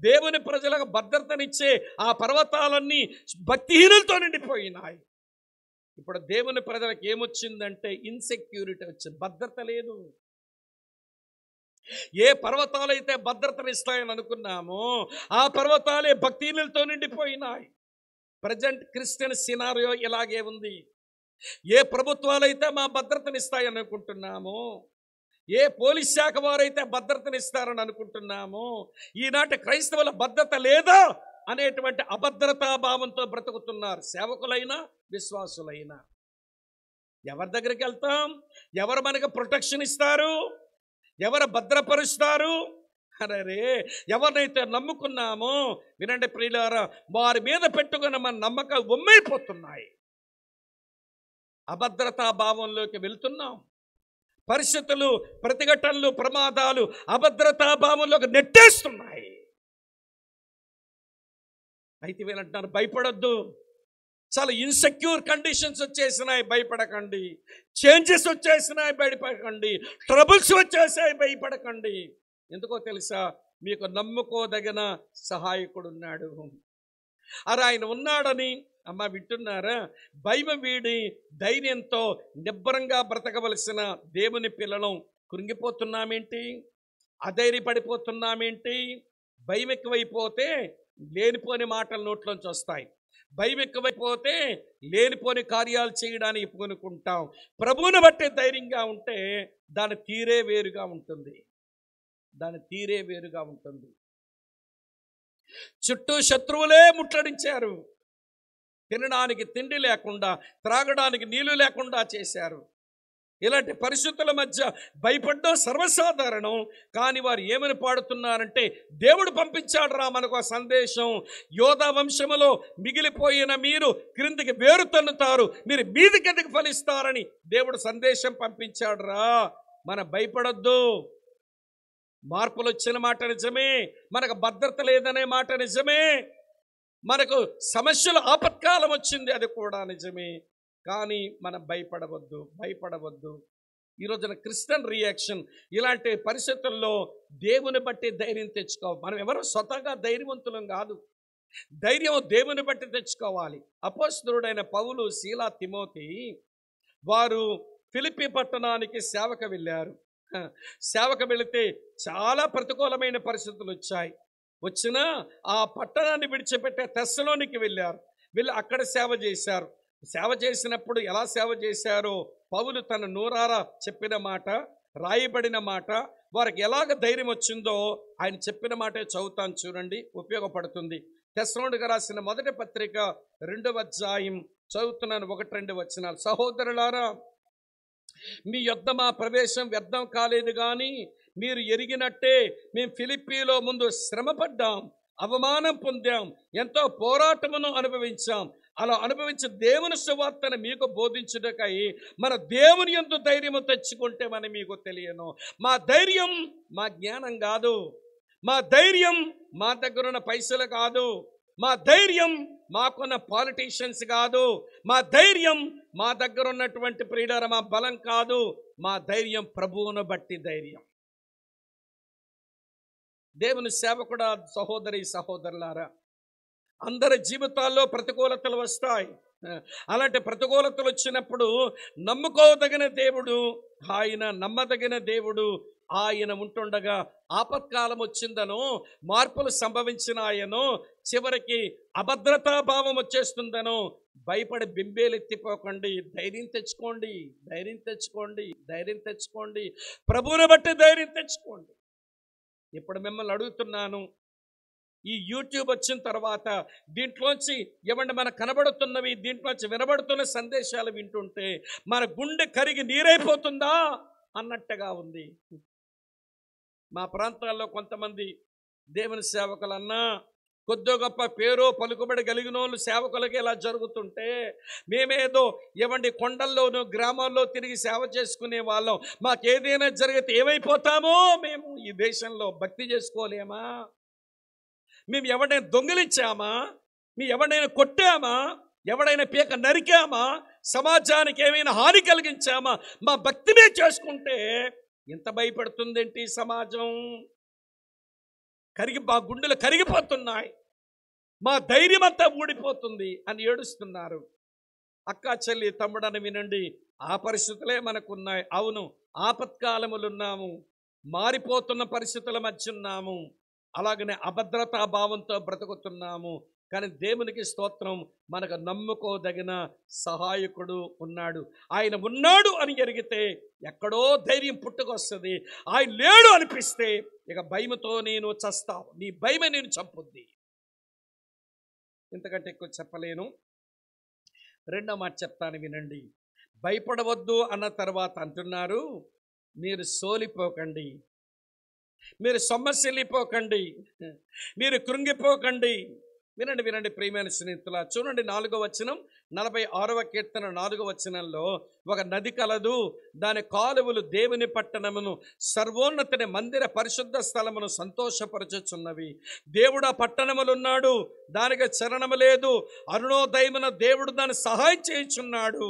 దేవుని ప్రజలకు భద్రతనిచ్చే ఆ పర్వతాలన్నీ భక్తిహీనులతో నిండిపోయినాయి. ఇప్పుడు దేవుని ప్రజలకు ఏమొచ్చిందంటే ఇన్సెక్యూరిటీ వచ్చింది, భద్రత లేదు. ఏ పర్వతాలైతే భద్రతనిస్తాయని అనుకున్నామో ఆ పర్వతాలే భక్తిహీనులతో నిండిపోయినాయి. ప్రజెంట్ క్రిస్టియన్ సినారియో ఇలాగే ఉంది. ఏ ప్రభుత్వాలైతే మా భద్రతనిస్తాయని అనుకుంటున్నామో, ఏ పోలీస్ శాఖ వారైతే భద్రతనిస్తారని అనుకుంటున్నామో, ఈనాటి క్రైస్తవుల భద్రత లేదా అనేటువంటి అభద్రతా భావంతో బ్రతుకుతున్నారు. సేవకులైనా విశ్వాసులైనా. ఎవరి దగ్గరికి వెళ్తాం? ఎవరు మనకు ప్రొటెక్షన్ ఇస్తారు? ఎవరు భద్రపరుస్తారు? అరే, ఎవరినైతే నమ్ముకున్నామో వినండి ప్రియులారా, వారి మీద పెట్టుకున్న మన నమ్మకాలు ఒమ్మైపోతున్నాయి. అభద్రతా భావంలోకి వెళ్తున్నాం. పరిస్థితులు, ప్రతిఘటనలు, ప్రమాదాలు అభద్రతా భావంలోకి నెట్టేస్తున్నాయి. అయితే వీళ్ళంటున్నారు భయపడొద్దు, చాలా ఇన్సెక్యూర్ కండిషన్స్ వచ్చేసినాయి, భయపడకండి. చేంజెస్ వచ్చేసినాయి, భయపడకండి. ట్రబుల్స్ వచ్చేసాయి, భయపడకండి. ఎందుకో తెలుసా? మీకు నమ్ముకోదగిన సహాయకుడున్నాడు. అరే, ఆయన ఉన్నాడని అమ్మ వింటున్నారా? భయం వీడి ధైర్యంతో నిబ్బరంగా బ్రతకవలసిన దేవుని పిల్లలం కృంగిపోతున్నామేంటి? అధైర్యపడిపోతున్నామేంటి? భయం ఎక్కువైపోతే లేనిపోని మాటలు నోట్లోంచి వస్తాయి. భయం ఎక్కువైపోతే లేనిపోని కార్యాలు చేయడానికి పూనుకుంటాం. ప్రభువుని బట్టి ధైర్యంగా ఉంటే దాని తీరే వేరుగా ఉంటుంది. చుట్టూ శత్రువులే ముట్టడించారు. తినడానికి తిండి లేకుండా, త్రాగడానికి నీళ్లు లేకుండా చేశారు. ఇలాంటి పరిస్థితుల మధ్య భయపడ్డం సర్వసాధారణం. కానీ వారు ఏమని పాడుతున్నారంటే, దేవుడు పంపించాడు రా మనకు సందేశం. యోధా వంశములో మిగిలిపోయిన మీరు క్రిందికి వేరు తన్నుతారు, మీరు మీదికెదికి ఫలిస్తారని దేవుడు సందేశం పంపించాడు రా. మనం భయపడొద్దు. మార్పులు వచ్చిన మాట నిజమే, మనకు భద్రత లేదనే మాట నిజమే. మనకు సమస్యలు ఆపత్కాలం వచ్చింది, అది కూడా నిజమే. కానీ మనం భయపడవద్దు. ఈ రోజున క్రిస్టియన్ రియాక్షన్ ఇలాంటి పరిస్థితుల్లో దేవుని బట్టి ధైర్యం తెచ్చుకోవాలి. మనం ఎవరు స్వతహాగా ధైర్యవంతులం కాదు, ధైర్యం దేవుని బట్టి తెచ్చుకోవాలి. అపోస్తలుడైన పౌలు, శీలా, తిమోతి వారు ఫిలిప్పీ పట్టణానికి సేవకు వెళ్ళారు. సేవకు వెళితే చాలా ప్రతికూలమైన పరిస్థితులు వచ్చినా ఆ పట్టణాన్ని విడిచిపెట్టే తెస్సలోనికి వెళ్ళారు. వెళ్ళి అక్కడ సేవ చేశారు. సేవ చేసినప్పుడు ఎలా సేవ చేశారో పౌలు తన నోరారా చెప్పిన మాట, రాయబడిన మాట, వారికి ఎలాగ ధైర్యం వచ్చిందో ఆయన చెప్పిన మాటే చదువుతాను, చూడండి, ఉపయోగపడుతుంది. తెస్సలోనికీ రాసిన మొదటి పత్రిక 2వ అధ్యాయం చదువుతున్నాను, 1-2 వచనాలు. సహోదరులారా, మీ యొద్ద మా ప్రవేశం వ్యర్థం కాలేదు, కానీ మీరు ఎరిగినట్టే మేము ఫిలిప్పీలో ముందు శ్రమపడ్డాం, అవమానం పొందాం, ఎంతో పోరాటమును అనుభవించాం. అలా అనుభవించి దేవుని సువార్తను మీకు బోధించుటకై మన దేవుని యందు ధైర్యము తెచ్చుకుంటే మనం మీకు తెలియను. మా ధైర్యం మా జ్ఞానం కాదు, మా ధైర్యం మా దగ్గరున్న పైసలు కాదు, మా ధైర్యం మాకున్న పాలిటీషియన్స్ కాదు, మా ధైర్యం మా దగ్గర ఉన్నటువంటి ప్రియులారా మా బలం కాదు, మా ధైర్యం ప్రభువును బట్టి ధైర్యం. దేవుని సేవకుడా, సహోదరి సహోదరులారా, అందరి జీవితాల్లో ప్రతికూలతలు వస్తాయి. అలాంటి ప్రతికూలతలు వచ్చినప్పుడు నమ్ముకోదగిన దేవుడు ఆయన, నమ్మదగిన దేవుడు ఆయన ఉంటుండగా ఆపత్కాలం వచ్చిందనో, మార్పులు సంభవించినాయనో, చివరికి అభద్రతా భావం వచ్చేస్తుందనో భయపడి బింబేలెత్తిపోకండి. ధైర్యం తెచ్చుకోండి. ప్రభువుని బట్టి ధైర్యం తెచ్చుకోండి. ఇప్పుడు మిమ్మల్ని అడుగుతున్నాను, ఈ యూట్యూబ్ వచ్చిన తర్వాత దీంట్లోంచి ఏమంటే మనకు కనబడుతున్నవి, దీంట్లోంచి వినబడుతున్న సందేశాలు వింటుంటే మన గుండె కరిగి నీరైపోతుందా అన్నట్టుగా ఉంది. మా ప్రాంతాల్లో కొంతమంది దేవుని సేవకులన్నా కొద్ది గొప్ప పేరు పలుకుబడి కలిగిన వాళ్ళు సేవకులకి ఇలా జరుగుతుంటే మేమేదో ఏమండి కొండల్లోనూ గ్రామాల్లో తిరిగి సేవ చేసుకునే వాళ్ళం, మాకేదైనా జరిగితే ఏమైపోతామో, మేము ఈ దేశంలో భక్తి చేసుకోలేమా, మేము ఎవడైనా దొంగిలించామా, మేము ఎవడైనా కొట్టామా, ఎవడైనా పీక నరికామా, సమాజానికి ఏమైనా హాని కలిగించామా, మా భక్తినే చేసుకుంటే ఇంత భయపడుతుందేంటి సమాజం? మా గుండెలు కరిగిపోతున్నాయి, మా ధైర్యం అంతా ఊడిపోతుంది అని ఏడుస్తున్నారు. అక్క, చెల్లి, తమ్ముడని వినండి, ఆ పరిస్థితులే మనకున్నాయి. అవును, ఆపత్కాలములున్నాము, మారిపోతున్న పరిస్థితుల మధ్య ఉన్నాము, అలాగనే అభద్రతా భావంతో బ్రతుకుతున్నాము. కానీ దేవునికి స్తోత్రం, మనకు నమ్ముకోదగిన సహాయకుడు ఉన్నాడు. ఆయన ఉన్నాడు అని ఎరిగితే ఎక్కడో ధైర్యం పుట్టుకొస్తుంది. ఆయన లేడు అనిపిస్తే ఇక భయముతో నేను చస్తావు, నీ భయమే నేను చంపుద్ది. ఇంతకంటే ఎక్కువ చెప్పలేను. రెండో మాట చెప్తాను, వినండి. భయపడవద్దు అన్న తర్వాత అంటున్నారు, మీరు సోలిపోకండి, మీరు సొమ్మసిల్లిపోకండి, మీరు కృంగిపోకండి. వినండి ప్రియమైన స్నేహితులా, చూడండి 4వ వచనం, 46వ కీర్తన 4వ వచనంలో, ఒక నది కలదు, దాని కాలువలు దేవుని పట్టణమును, సర్వోన్నతిని మందిర పరిశుద్ధ స్థలమును సంతోషపరచుచున్నవి. దేవుడు ఆ పట్టణములున్నాడు, దానికి చరణము లేదు, అరుణోదయమున దేవుడు దాన్ని సహాయం చేయుచున్నాడు.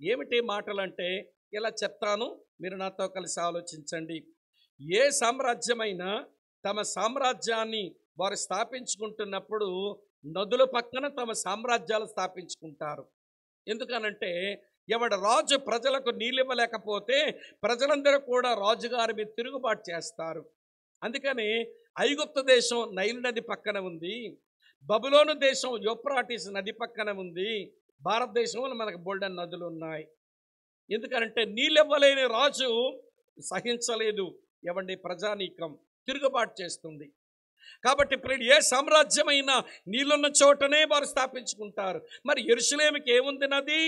ఏమిటి మాటలంటే ఇలా చెప్తాను, మీరు నాతో కలిసి ఆలోచించండి. ఏ సామ్రాజ్యమైనా తమ సామ్రాజ్యాన్ని వారు స్థాపించుకుంటున్నప్పుడు నదుల పక్కన తమ సామ్రాజ్యాలు స్థాపించుకుంటారు. ఎందుకనంటే ఎవడ రాజు ప్రజలకు నీళ్ళు ఇవ్వలేకపోతే ప్రజలందరూ కూడా రాజుగారి మీద తిరుగుబాటు చేస్తారు. అందుకని ఐగుప్తు దేశం నైల్ నది పక్కన ఉంది, బబులోను దేశం యూఫ్రాటీస్ నది పక్కన ఉంది, భారతదేశంలో మనకు బోల్డెన్ నదులు ఉన్నాయి. ఎందుకంటే నీళ్ళు ఇవ్వలేని రాజు సహించలేదు, ఎవండి ప్రజానీకం తిరుగుబాటు చేస్తుంది. కాబట్టి ఇప్పుడు ఏ సామ్రాజ్యమైనా నీళ్ళున్న చోటనే వారు స్థాపించుకుంటారు. మరి యెరూషలేముకి ఏముంది నది?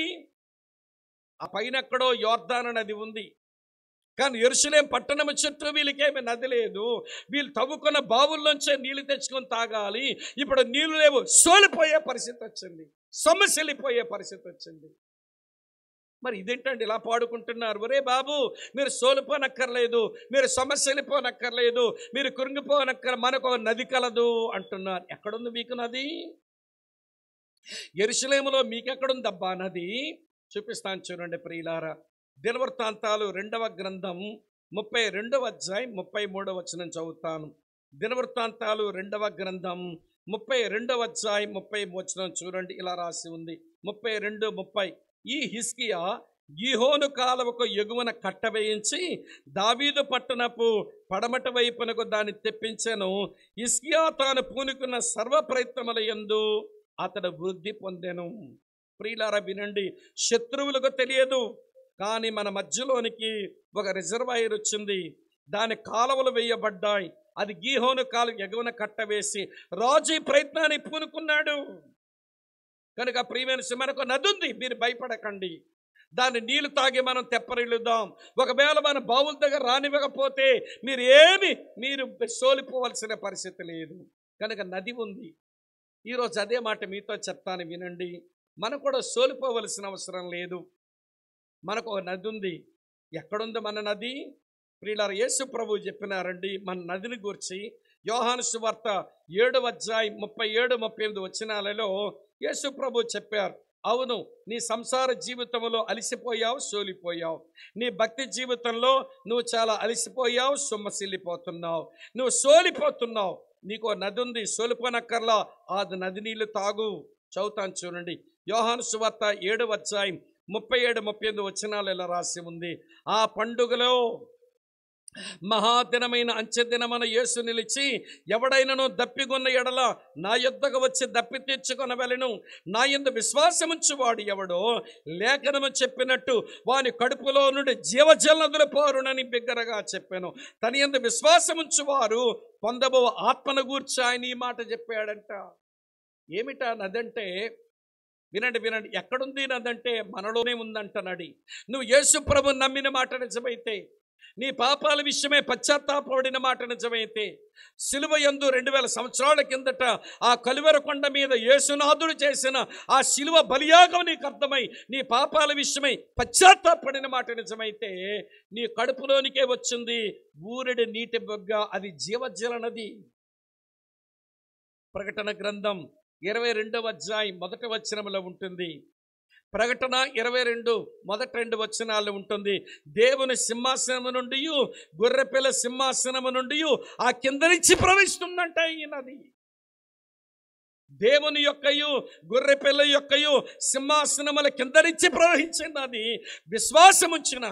ఆ పైన ఎక్కడో యోర్దాను నది ఉంది, కానీ యెరూషలేం పట్టణం చుట్టూ వీళ్ళకేమి నది లేదు. వీళ్ళు తవ్వుకున్న బావుల్లోంచే నీళ్లు తెచ్చుకొని తాగాలి. ఇప్పుడు నీళ్లు లేవు, సోలిపోయే పరిస్థితి వచ్చింది, సొమ్మసిల్లిపోయే పరిస్థితి వచ్చింది. మరి ఇదేంటండి ఇలా పాడుకుంటున్నారు? ఒరే బాబు, మీరు సోలిపోనక్కర్లేదు, మీరు సమస్యలిపోనక్కర్లేదు, మీరు కృంగిపోనక్కర్, మనకు నది కలదు అంటున్నారు. ఎక్కడుంది మీకు నది? యెరూషలేములో మీకెక్కడుందబ్బా నది? చూపిస్తాను చూడండి ప్రియులారా. దినవృత్తాంతాలు 2వ గ్రంథం 32వ అధ్యాయం 33వ వచనం చదువుతాను. దినవృత్తాంతాలు 2వ గ్రంథం 32వ అధ్యాయం 30వ వచనం చూడండి. ఇలా రాసి ఉంది 32:30. ఈ హిజ్కియా గీహోను కాలువకు ఎగువన కట్టవేయించి దావీదు పట్టణపు పడమట వైపునకు దాన్ని తెప్పించెను. హిజ్కియా తాను పూనుకున్న సర్వ ప్రయత్నముల యందు అతడు వృద్ధి పొందెను. ప్రియులారా వినండి, శత్రువులకు తెలియదు, కానీ మన మధ్యలోనికి ఒక రిజర్వాయర్ వచ్చింది. దాని కాలువలు వేయబడ్డాయి. అది గీహోను కాలువ ఎగువన కట్టవేసి రాజు ఈ ప్రయత్నాన్ని పూనుకున్నాడు కనుక ప్రియమైన మనకు నది ఉంది, మీరు భయపడకండి. దాన్ని నీళ్లు తాగి మనం తెప్పరిల్లుదాం. ఒకవేళ మన బావుల దగ్గర రానివ్వకపోతే మీరు సోలిపోవలసిన పరిస్థితి లేదు. కనుక నది ఉంది. ఈరోజు అదే మాట మీతో చెప్తాను, వినండి. మనకు కూడా సోలిపోవలసిన అవసరం లేదు. మనకు ఒక నది ఉంది. ఎక్కడుంది మన నది? ప్రియులారా, యేసు ప్రభువు చెప్పినారండి మన నదిని గూర్చి. యోహాను సువార్త 7వ అధ్యాయం 37-38 వచనాలలో యేసు ప్రభువు చెప్పారు, అవును, నీ సంసార జీవితంలో అలసిపోయావు, సోలిపోయావు. నీ భక్తి జీవితంలో నువ్వు చాలా అలసిపోయావు, సొమ్మసిల్లిపోతున్నావు, నువ్వు సోలిపోతున్నావు. నీకు నది ఉంది, సోలిపోనక్కర్లా. ఆ నది నీళ్లు తాగు. చదువుతాను చూడండి. యోహాను సువార్త 7వ అధ్యాయం 37-38 వచనాలు ఇలా రాసి ఉంది. ఆ పండుగలో మహాదినమైన అంచెదినమన యేసు నిలిచి, ఎవడైనను దప్పిగొన్న ఎడల నా యొద్దకు వచ్చి దప్పి తెచ్చుకొనవలెను. నా యందు విశ్వాసముంచువాడు ఎవడో లేఖనము చెప్పినట్టు వాని కడుపులో నుండి జీవజలనదులు పోరునని బిగ్గరగా చెప్పాను. తన యందు విశ్వాసముంచువారు పొందబో ఆత్మను గూర్చి ఆయన ఈ మాట చెప్పాడంట. ఏమిటా నదంటే? వినండి, ఎక్కడుంది నదంటే మనలోనే ఉందంట నడి. నువ్వు యేసు ప్రభువు నమ్మిన మాట నిజమైతే, నీ పాపాల విషయమే పశ్చాత్తాపడిన మాట నిజమైతే, సిలువ యందు 2000 సంవత్సరాల కిందట ఆ కలువెర కొండ మీద యేసునాథుడు చేసిన ఆ సిలువ బలియాగం నీకు అర్థమై నీ పాపాల విషయమై పశ్చాత్తాపడిన మాట నిజమైతే, నీ కడుపులోనికే వచ్చింది ఊరెడి నీటి బొగ్గ, అది జీవజల నది. ప్రకటన గ్రంథం 22వ అధ్యాయం 1వ వచనంలో ఉంటుంది. ప్రకటన 22 మొదటి 2 వచనాలు ఉంటుంది. దేవుని సింహాసనము నుండి, గొర్రెపిల్ల సింహాసనము నుండి ఆ కింద నుంచి ప్రవహిస్తుందంట ఈ నది. దేవుని యొక్కయు గొర్రెపిల్ల యొక్కయు సింహాసనముల కింద నుంచి ప్రవహించినది. విశ్వాసముంచిన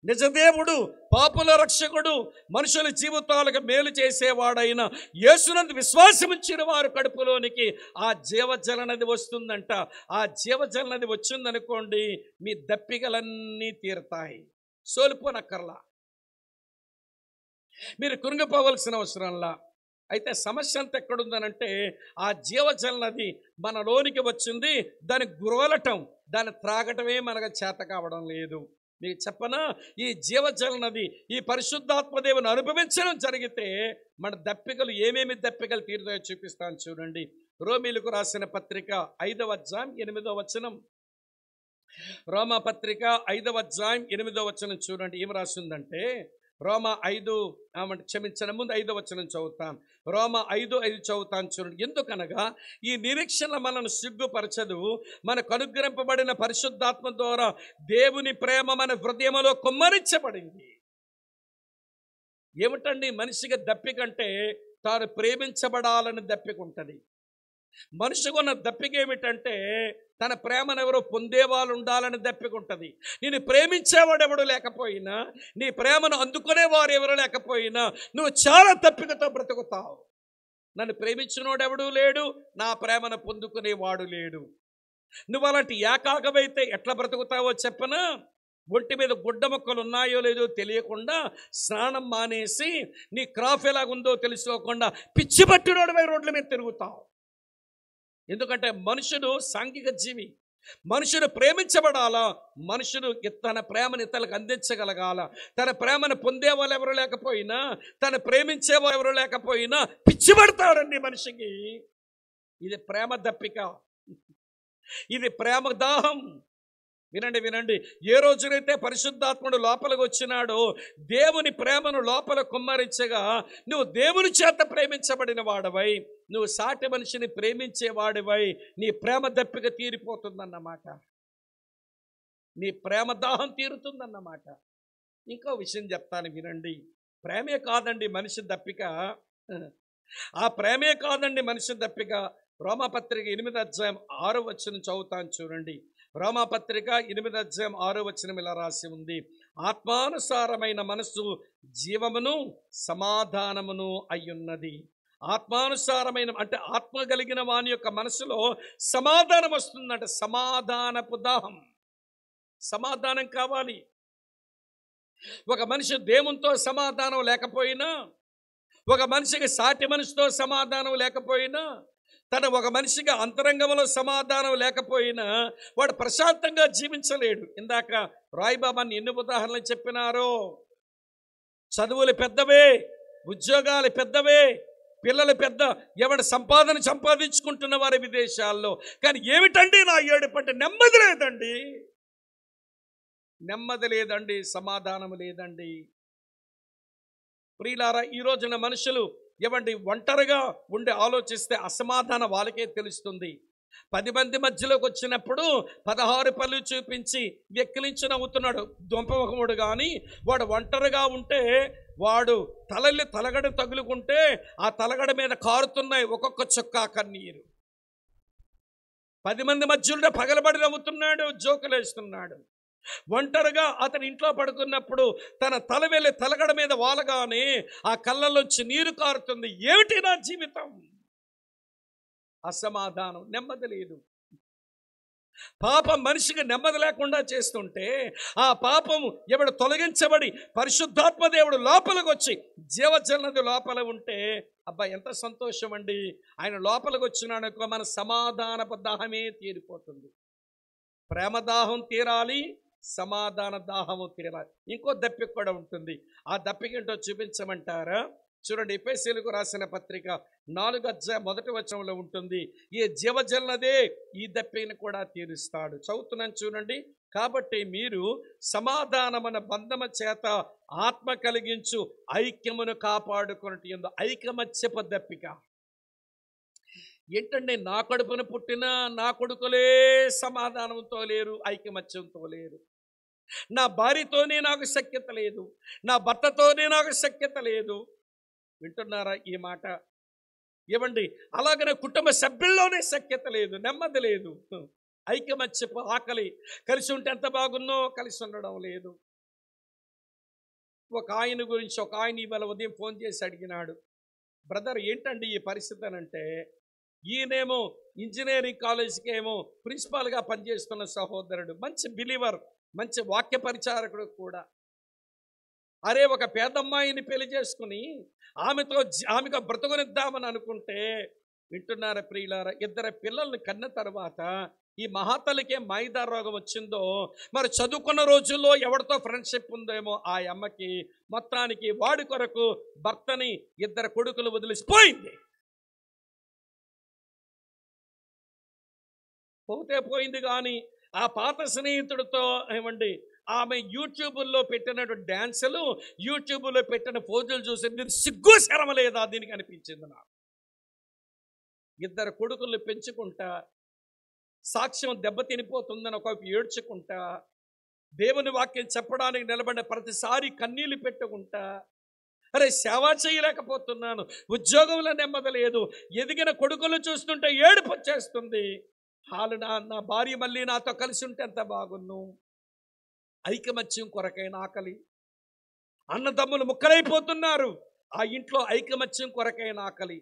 నిజదేవుడు, పాపుల రక్షకుడు, మనుషుల జీవితాలకు మేలు చేసేవాడైన యేసునందు విశ్వాసముంచిన వారు కడుపులోనికి ఆ జీవజల నది వస్తుందంట. ఆ జీవజల నది వచ్చిందనుకోండి, మీ దప్పికలన్నీ తీరుతాయి, సోలిపోనక్కర్లా, మీరు కృంగిపోవలసిన అవసరంలా. అయితే సమస్య అంతా ఎక్కడుందనంటే, ఆ జీవజల నది మనలోనికి వచ్చింది, దాన్ని గురవలటం, దాన్ని త్రాగటమే మనకు చేత కావడం లేదు. మీకు చెప్పనా, ఈ జీవజల నది, ఈ పరిశుద్ధాత్మదేవుని అనుభవించడం జరిగితే మన దప్పికలు ఏమేమి దప్పికలు తీరుతాయో చూపిస్తాను చూడండి. రోమీలకు రాసిన పత్రిక 5వ అధ్యాయం 8వ వచనం. రోమా పత్రిక 5వ అధ్యాయం 8వ వచనం చూడండి. ఏం రాసిందంటే, రోమా 5 క్షమించిన ముందు 5వ వచనం చదువుతాను. రోమా 5:5 చదువుతాను చూడండి. ఎందుకనగా ఈ నిరీక్షణ మనను సిగ్గుపరచదు, మనకు అనుగ్రహింపబడిన పరిశుద్ధాత్మ ద్వారా దేవుని ప్రేమ మన హృదయంలో కుమ్మరించబడింది. ఏమిటండి మనిషికి దప్పికంటే? తాను ప్రేమించబడాలని దప్పికుంటుంది. మనిషికున్న దప్పిక ఏమిటంటే, తన ప్రేమను ఎవరో పొందేవాళ్ళు ఉండాలని దప్పికుంటుంది. నేను ప్రేమించేవాడు ఎవడు లేకపోయినా, నీ ప్రేమను అందుకునేవారు ఎవరు లేకపోయినా నువ్వు చాలా దప్పికతో బ్రతుకుతావు. నన్ను ప్రేమించినోడు ఎవడూ లేడు, నా ప్రేమను పొందుకునేవాడు లేడు. నువ్వు అలాంటి ఏకాకమైతే ఎట్లా బ్రతుకుతావో చెప్పనా? ఒంటి మీద గుడ్డ మొక్కలు ఉన్నాయో లేదో తెలియకుండా స్నానం మానేసి నీ క్రాఫ్ ఎలాగుందో తెలుసుకోకుండా పిచ్చి పట్టినోడిపై రోడ్ల మీద తిరుగుతావు. ఎందుకంటే మనుషుడు సాంఘిక జీవి. మనుషుడు ప్రేమించబడాలా, మనుషుడు తన ప్రేమను ఇతరులకు అందించగలగాల. తన ప్రేమను పొందే వాళ్ళు ఎవరు లేకపోయినా, తను ప్రేమించే వాళ్ళు ఎవరు లేకపోయినా పిచ్చి పడతాడండి మనిషికి. ఇది ప్రేమ దప్పిక, ఇది ప్రేమ దాహం. వినండి వినండి, ఏ రోజునైతే పరిశుద్ధాత్ముడు లోపలికి వచ్చినాడో దేవుని ప్రేమను లోపల కుమ్మరించగా నువ్వు దేవుని చేత ప్రేమించబడిన వాడవై, నువ్వు సాటి మనిషిని ప్రేమించేవాడివై నీ ప్రేమ దప్పిక తీరిపోతుందన్నమాట, నీ ప్రేమ దాహం తీరుతుందన్నమాట. ఇంకో విషయం చెప్తాను వినండి, ప్రేమే కాదండి మనిషి దప్పిక, ఆ ప్రేమే కాదండి మనిషి దప్పిక. రోమాపత్రిక 8:6 చదువుతాను చూడండి. రోమాపత్రిక 8:6 ఇలా రాసి ఉంది, ఆత్మానుసారమైన మనస్సు జీవమును సమాధానమును అయ్యున్నది. ఆత్మానుసారమైన అంటే ఆత్మ కలిగిన వాని యొక్క మనసులో సమాధానం వస్తుందంట. సమాధానపు దాహం, సమాధానం కావాలి. ఒక మనిషి దేవునితో సమాధానం లేకపోయినా, ఒక మనిషికి సాటి మనిషితో సమాధానం లేకపోయినా, ఒక మనిషిగా అంతరంగంలో సమాధానం లేకపోయినా వాడు ప్రశాంతంగా జీవించలేడు. ఇందాక రాయిబాబాని ఎన్ని ఉదాహరణలు చెప్పినారో. చదువులు పెద్దవే, ఉద్యోగాలు పెద్దవే, పిల్లలు పెద్ద, ఎవడు సంపాదించుకుంటున్న వారి విదేశాల్లో. కానీ ఏమిటండి నా ఏడుపంటే నెమ్మది లేదండి, నెమ్మది లేదండి, సమాధానం లేదండి. ప్రియులారా, ఈ రోజున మనుషులు ఏమండి ఒంటరిగా ఉండి ఆలోచిస్తే అసమాధానం వాళ్ళకే తెలుస్తుంది. 10 మంది మధ్యలోకి వచ్చినప్పుడు 16 పళ్ళు చూపించి వెక్కిలించి నవ్వుతున్నాడు దొంపముఖముడు. కానీ వాడు ఒంటరిగా ఉంటే వాడు తలగడ తగులుకుంటే ఆ తలగడ మీద కారుతున్నాయి ఒక్కొక్క చుక్క కన్నీరు. 10 మంది మధ్యలో పగలబడి నవ్వుతున్నాడు, జోకులేస్తున్నాడు. ఒంటరిగా అతని ఇంట్లో పడుకున్నప్పుడు తన తల వెళ్ళి తలగడ మీద వాలగానే ఆ కళ్ళల్లోంచి నీరు కారుతుంది. ఏమిటి నా జీవితం? అసమాధానం, నెమ్మది లేదు. పాపం మనిషికి నెమ్మది లేకుండా చేస్తుంటే ఆ పాపము ఎవడు తొలగించబడి పరిశుద్ధాత్మ దేవుడు లోపలికి వచ్చి జీవజలనది లోపల ఉంటే అబ్బా ఎంత సంతోషం అండి. ఆయన లోపలికి వచ్చినాడు, మన సమాధానపు దాహమే తీరిపోతుంది. ప్రేమదాహం తీరాలి, సమాధాన దాహము తీరాలి. ఇంకో దప్పిక కూడా ఉంటుంది. ఆ దప్పిక ఏంటో చూపించమంటారా? చూడండి, ఎఫెసీయులకు రాసిన పత్రిక 4:1 ఉంటుంది. ఈ జీవజలనదే ఈ దప్పికను కూడా తీరుస్తాడు. చదువుతున్నాను చూడండి. కాబట్టి మీరు సమాధానమైన బంధము చేత ఆత్మ కలిగించు ఐక్యమును కాపాడుకున్నట్టు ఎందు ఐకమత్యపు దప్పిక. ఏంటంటే నా కడుపున పుట్టిన నా కొడుకులే సమాధానంతో లేరు, ఐకమత్యంతో లేరు. నా భార్యతోనే నాకు సఖ్యత లేదు, నా భర్తతోనే నాకు సఖ్యత లేదు. వింటున్నారా ఈ మాట? ఏమండి, అలాగనే కుటుంబ సభ్యుల్లోనే సఖ్యత లేదు, నెమ్మది లేదు, ఐకమత్యపు ఆకలి. కలిసి ఉంటే ఎంత బాగున్నో కలిసి ఉండడం లేదు. ఒక ఆయన ఇవాళ ఉదయం ఫోన్ చేసి అడిగినాడు, బ్రదర్ ఏంటండి ఈ పరిస్థితి అని అంటే, ఈయనేమో ఇంజనీరింగ్ కాలేజీకి ఏమో ప్రిన్సిపాల్గా పనిచేస్తున్న సహోదరుడు, మంచి బిలీవర్, మంచి వాక్య పరిచారకుడు కూడా. అరే, ఒక పేదమ్మాయిని పెళ్లి చేసుకుని ఆమెకు బ్రతుకునిద్దామని అనుకుంటే, వింటున్నారా ప్రియులారా, 2 పిల్లల్ని కన్న తర్వాత ఈ మహాతల్లికే మైదా రోగం వచ్చిందో, మరి చదువుకున్న రోజుల్లో ఎవరితో ఫ్రెండ్షిప్ ఉందేమో ఆ అమ్మకి, మొత్తానికి వాడి కొరకు భర్తని 2 కొడుకులు వదిలిసిపోయింది. పోయింది కానీ ఆ పాత స్నేహితుడితో ఏమండి ఆమె యూట్యూబ్లో పెట్టినటువంటి డ్యాన్సులు, యూట్యూబ్లో పెట్టిన పోజులు చూసి నేను సిగ్గు శరమ లేదా దీనికి అనిపించింది నాకు. 2 కొడుకులు పెంచుకుంటా, సాక్ష్యం దెబ్బతినిపోతుందని ఒకవైపు ఏడ్చుకుంటా, దేవుని వాక్యం చెప్పడానికి నిలబడిన ప్రతిసారి కన్నీళ్ళు పెట్టుకుంటా, అరే సేవ చేయలేకపోతున్నాను, ఉద్యోగంలో నెమ్మది లేదు, ఎదిగిన కొడుకులు చూస్తుంటే ఏడుపు వచ్చేస్తుంది. నా భార్య మళ్ళీ నాతో కలిసి ఉంటే ఎంత బాగున్ను. ఐకమత్యం కొరకైన ఆకలి. అన్నదమ్ములు ముక్కలైపోతున్నారు, ఆ ఇంట్లో ఐకమత్యం కొరకైన ఆకలి.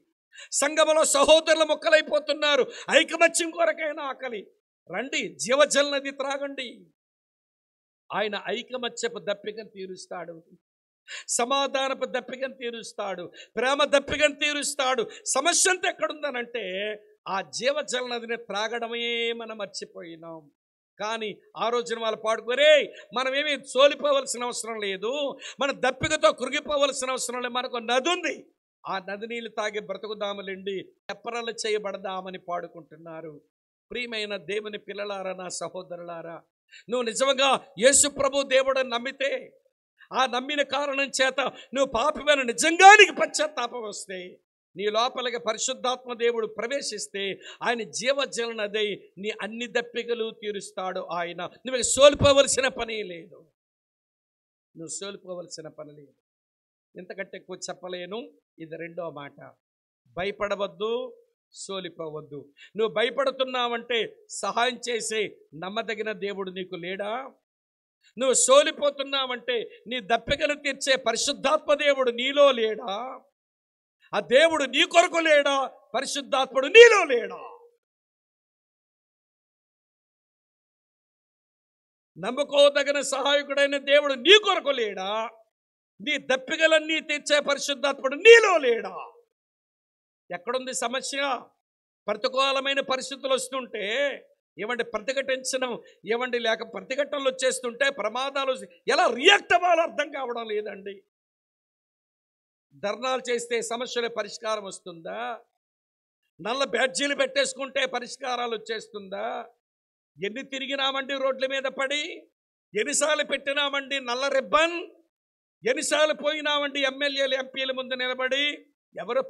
సంఘములో సహోదరులు ముక్కలైపోతున్నారు, ఐకమత్యం కొరకైన ఆకలి. రండి, జీవజలనది త్రాగండి. ఆయన ఐకమత్యపు దప్పికను తీరుస్తాడు, సమాధానపు దప్పికను తీరుస్తాడు, ప్రేమ దప్పికను తీరుస్తాడు. సమస్య అంతా ఎక్కడుందనంటే ఆ జీవజలనదిని త్రాగడమే మనం మర్చిపోయినాం. కానీ ఆ రోజున వాళ్ళు పాడుకోరే, మనమేమీ సోలిపోవలసిన అవసరం లేదు, మన దప్పికతో కృగిపోవలసిన అవసరం లేదు, మనకు నది ఉంది, ఆ నది నీళ్ళు తాగి బ్రతుకుదాములేండి, తెప్పరలు చేయబడదామని పాడుకుంటున్నారు. ప్రియమైన దేవుని పిల్లలారా, నా సహోదరులారా, నువ్వు నిజంగా యేసు ప్రభు దేవుడని నమ్మితే, ఆ నమ్మిన కారణం చేత నువ్వు పాపమైన నిజంగా నీకు పశ్చాత్తాపం వస్తే, నీ లోపలికి పరిశుద్ధాత్మ దేవుడు ప్రవేశిస్తే ఆయన జీవజల నది నీ అన్ని దప్పికలు తీరుస్తాడు ఆయన. నువ్వు సోలిపోవలసిన పని లేదు, నువ్వు సోలిపోవలసిన పని లేదు. ఇంతకంటే ఎక్కువ చెప్పలేను. ఇది రెండో మాట. భయపడవద్దు, సోలిపోవద్దు. నువ్వు భయపడుతున్నావంటే సహాయం చేసే నమ్మదగిన దేవుడు నీకు లేడా? నువ్వు సోలిపోతున్నావంటే నీ దప్పికను తీర్చే పరిశుద్ధాత్మ దేవుడు నీలో లేడా? ఆ దేవుడు నీ కొరకు లేడా? పరిశుద్ధాత్ముడు నీలో లేడా? నమ్ముకోదగిన సహాయకుడైన దేవుడు నీ కొరకు లేడా? నీ దప్పికలన్నీ తీర్చే పరిశుద్ధాత్ముడు నీలో లేడా? ఎక్కడుంది సమస్య? ప్రతికూలమైన పరిస్థితులు వస్తుంటే ఏమంటే ప్రతిఘటించడం, ఏమండి లేక ప్రతిఘటనలు వచ్చేస్తుంటే ప్రమాదాలు ఎలా రియాక్ట్ అవ్వాలో అర్థం కావడం లేదండి. ధర్నాలు చేస్తే సమస్యల పరిష్కారం వస్తుందా? నల్ల బ్యాడ్జీలు పెట్టేసుకుంటే పరిష్కారాలు వచ్చేస్తుందా? ఎన్ని తిరిగినామండి రోడ్ల మీద పడి, ఎన్నిసార్లు పెట్టినామండి నల్ల రిబ్బన్, ఎన్నిసార్లు పోయినామండి ఎమ్మెల్యేలు ఎంపీల ముందు నిలబడి, ఎవరు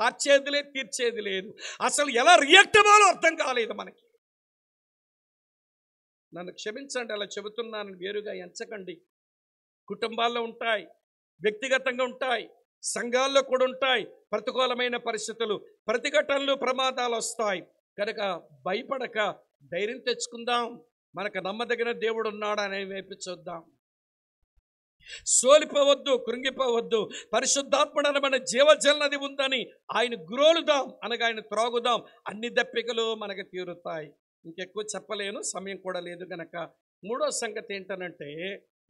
ఆర్చేది లేదు, తీర్చేది లేదు. అసలు ఎలా రియాక్ట్ అవ్వాలో అర్థం కాలేదు మనకి. నన్ను క్షమించండి, అలా చెబుతున్నాను, వేరుగా ఎంచకండి. కుటుంబాల్లో ఉంటాయి, వ్యక్తిగతంగా ఉంటాయి, సంఘాల్లో కూడా ఉంటాయి ప్రతికూలమైన పరిస్థితులు, ప్రతిఘటనలు, ప్రమాదాలు వస్తాయి. కనుక భయపడక ధైర్యం తెచ్చుకుందాం. మనకు నమ్మదగిన దేవుడు ఉన్నాడు అనే వైపు చూద్దాం. సోలిపోవద్దు, కృంగిపోవద్దు. పరిశుద్ధాత్ముడని మన జీవజల నది ఉందని ఆయన గురోలుదాం, అనగా ఆయన త్రాగుదాం. అన్ని దప్పికలు మనకు తీరుతాయి. ఇంకెక్కువ చెప్పలేను, సమయం కూడా లేదు గనక. మూడో సంగతి ఏంటనంటే,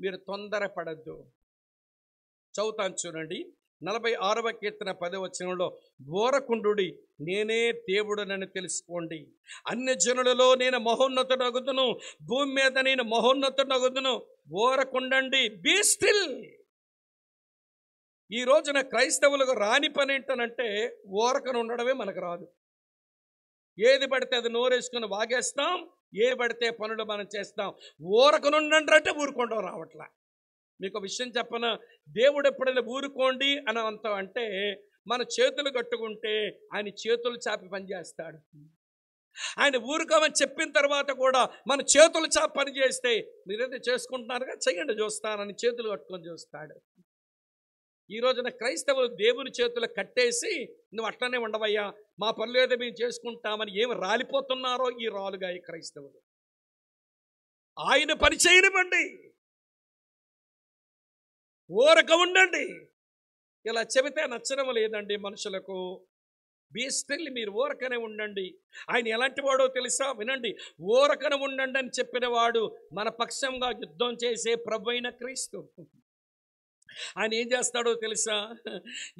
మీరు తొందరపడద్దు. చదువుతాను చూడండి. 46వ కీర్తన 10వ వచనంలో, ఓరకుండుడి, నేనే దేవుడనని తెలుసుకోండి. అన్ని జనులలో నేను మహోన్నతుడగుదును, భూమి మీద నేను మహోన్నతుడగుదును. ఓరకుండండి, బీ స్టిల్. ఈ రోజున క్రైస్తవులకు రాని పని ఏంటనంటే ఓరకను ఉండడమే మనకు రాదు. ఏది పడితే అది నోరేసుకుని వాగేస్తాం, ఏది పడితే పనులు మనం చేస్తాం. ఊరకనుండండి అంటే ఊరుకోవడం రావట్లా. మీకు విషయం చెప్పన, దేవుడు ఎప్పుడైనా ఊరుకోండి అని అంటే మన చేతులు కట్టుకుంటే ఆయన చేతులు చాపి పనిచేస్తాడు. ఆయన ఊరుకోమని చెప్పిన తర్వాత కూడా మన చేతులు చాపి పని చేస్తే, మీరైతే చేసుకుంటున్నారుగా, చెయ్యండి చూస్తానని చేతులు కట్టుకొని చూస్తాడు. ఈ రోజున క్రైస్తవులు దేవుని చేతులు కట్టేసి, నువ్వు అట్లనే ఉండవయ్యా, మా పనులు ఏదో మేము చేసుకుంటామని ఏమి రాలిపోతున్నారో ఈ రాలుగా ఈ క్రైస్తవులు. ఆయన పని చేయనివ్వండి, ఊరక ఉండండి. ఇలా చెబితే నచ్చడం లేదండి మనుషులకు. బీ స్టిల్, మీరు ఊరకనే ఉండండి. ఆయన ఎలాంటి వాడో తెలుసా? వినండి. ఊరకన ఉండండి అని చెప్పిన వాడు మన పక్షంగా యుద్ధం చేసే ప్రభువైన క్రీస్తు. ఆయన ఏం చేస్తాడో తెలుసా?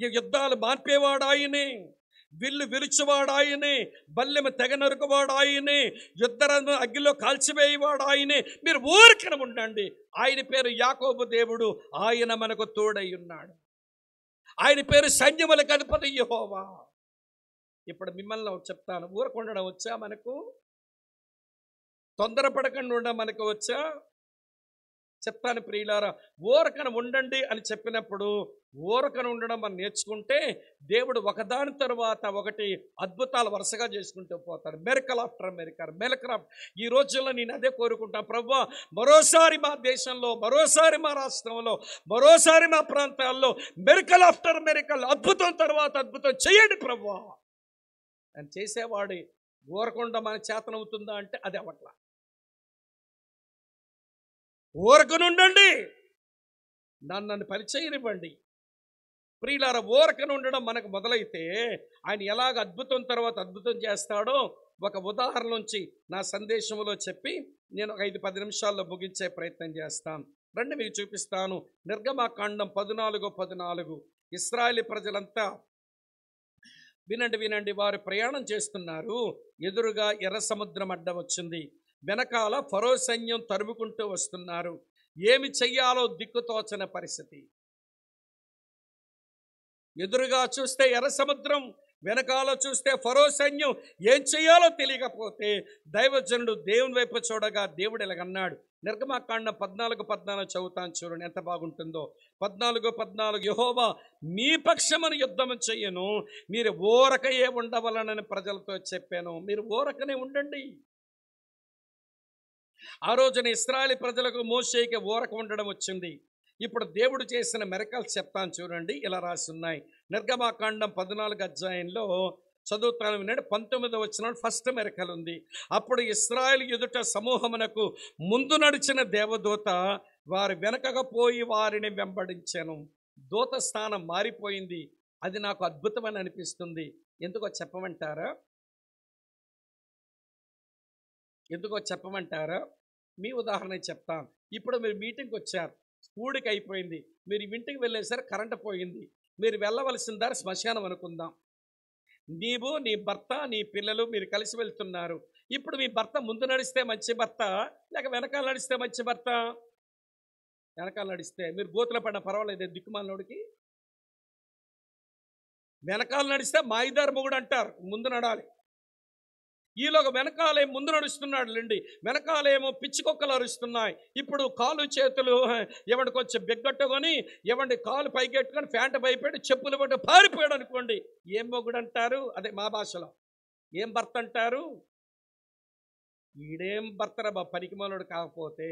ఈ యుద్ధాలు మార్పేవాడు ఆయనే, విల్లు విరుచువాడు ఆయనే, బల్లెమ తెగ నరుకువాడు ఆయనే, యుద్ధరంగం అగ్గిలో కాల్చివేయవాడు ఆయనే. మీరు ఊరికన ఉండండి. ఆయన పేరు యాకోబు దేవుడు, ఆయన మనకు తోడై ఉన్నాడు. ఆయన పేరు సైన్యములకు అధిపతి యెహోవా. ఇప్పుడు మిమ్మల్ని చెప్తాను, ఊరకుండడం వచ్చా మనకు? తొందరపడకుండా ఉండడం మనకు వచ్చా? చెప్తాను ప్రియులారా. ఊరకన ఉండండి అని చెప్పినప్పుడు ఊరకన ఉండడం మనం నేర్చుకుంటే దేవుడు ఒకదాని తర్వాత ఒకటి అద్భుతాలు వరుసగా చేసుకుంటూ పోతాడు. మెరికల్ ఆఫ్టర్ మెరికల్, మెరికల్. ఈ రోజుల్లో నేను అదే కోరుకుంటాను, ప్రభువా మరోసారి మా దేశంలో, మరోసారి మా రాష్ట్రంలో, మరోసారి మా ప్రాంతాల్లో మెరికల్ ఆఫ్టర్ మెరికల్, అద్భుతం తర్వాత అద్భుతం చేయండి ప్రభువా అని చేసేవాడి ఊరకుండా మన చేతనవుతుందా అంటే అది అవట్లా. ఊరకనుండండి, నన్ను పరిచయనివ్వండి. ప్రియులారా, ఊరకను ఉండడం మనకు మొదలైతే ఆయన ఎలాగ అద్భుతం తర్వాత అద్భుతం చేస్తాడో ఒక ఉదాహరణ నుంచి నా సందేశంలో చెప్పి నేను 5-10 నిమిషాల్లో ముగించే ప్రయత్నం చేస్తాను. రండి మీకు చూపిస్తాను. నిర్గమాకాండం 14:14. ఇశ్రాయేలు ప్రజలంతా వినండి, వారు ప్రయాణం చేస్తున్నారు. ఎదురుగా ఎర్ర సముద్రం అడ్డం వచ్చింది. వెనకాల ఫరో సైన్యం తరుముకుంటూ వస్తున్నారు. ఏమి చెయ్యాలో దిక్కుతోచని పరిస్థితి. ఎదురుగా చూస్తే ఎర్ర సముద్రం, వెనకాల చూస్తే ఫరో సైన్యం. ఏం చేయాలో తెలియకపోతే దైవజనుడు దేవుని వైపు చూడగా దేవుడు ఇలాగన్నాడు. నిర్గమాకాండం 14:14 చదువుతాను చూడండి, ఎంత బాగుంటుందో. 14:14 యెహోవా మీ పక్షమును యుద్ధము చెయ్యను, మీరు ఊరకయే ఉండవలనని ప్రజలతో చెప్పాను. మీరు ఊరకనే ఉండండి. ఆ రోజున ఇశ్రాయేలు ప్రజలకు మోషేకి ఊరక ఉండడం వచ్చింది. ఇప్పుడు దేవుడు చేసిన మిరకల్స్ చెప్తాను చూడండి, ఇలా రాసి ఉన్నాయి. నిర్గమాకాండం 14 అధ్యాయంలో చదువుతాను వినండి. 19వ వచనం ఫస్ట్ మిరకల్ ఉంది. అప్పుడు ఇశ్రాయేలు ఎదుట సమూహమునకు ముందు నడిచిన దేవదూత వారి వెనకగా పోయి వారిని వెంబడించాను. దూత స్థానం మారిపోయింది. అది నాకు అద్భుతమని అనిపిస్తుంది. ఎందుకో చెప్పమంటారా? మీ ఉదాహరణ చెప్తాను. ఇప్పుడు మీరు మీటింగ్కి వచ్చారు, స్కూల్కి అయిపోయింది, మీరు ఇంటికి వెళ్ళేసరికి కరెంటు పోయింది. మీరు వెళ్ళవలసిన దారి శ్మశానం అనుకుందాం. నీవు, నీ భర్త, నీ పిల్లలు మీరు కలిసి వెళ్తున్నారు. ఇప్పుడు మీ భర్త ముందు నడిస్తే మంచి భర్త, లేక వెనకాల నడిస్తే మంచి భర్త? వెనకాల నడిస్తే. మీరు గోతుల పడిన పర్వాలేదు, దిక్కుమాలినోడికి. వెనకాల నడిస్తే మాయిదారు మొగుడు అంటారు, ముందు నడాలి. ఈలోగా వెనకాలే ముందు నడుస్తున్నాడు లేండి, వెనకాలేమో పిచ్చికొక్కలు అరుస్తున్నాయి. ఇప్పుడు కాలు చేతులు ఎవడికి వచ్చి బెగ్గట్టుకొని, ఎవడి కాలు పైకెట్టుకొని ఫ్యాంట్ పైపెట్టి చెప్పులు పట్టి పారిపోయాడు అనుకోండి, ఏం మొగుడు అంటారు? అదే మా భాషలో ఏం భర్త అంటారు? ఈడేం భర్తరా బా, పనికిమాలోడు. కాకపోతే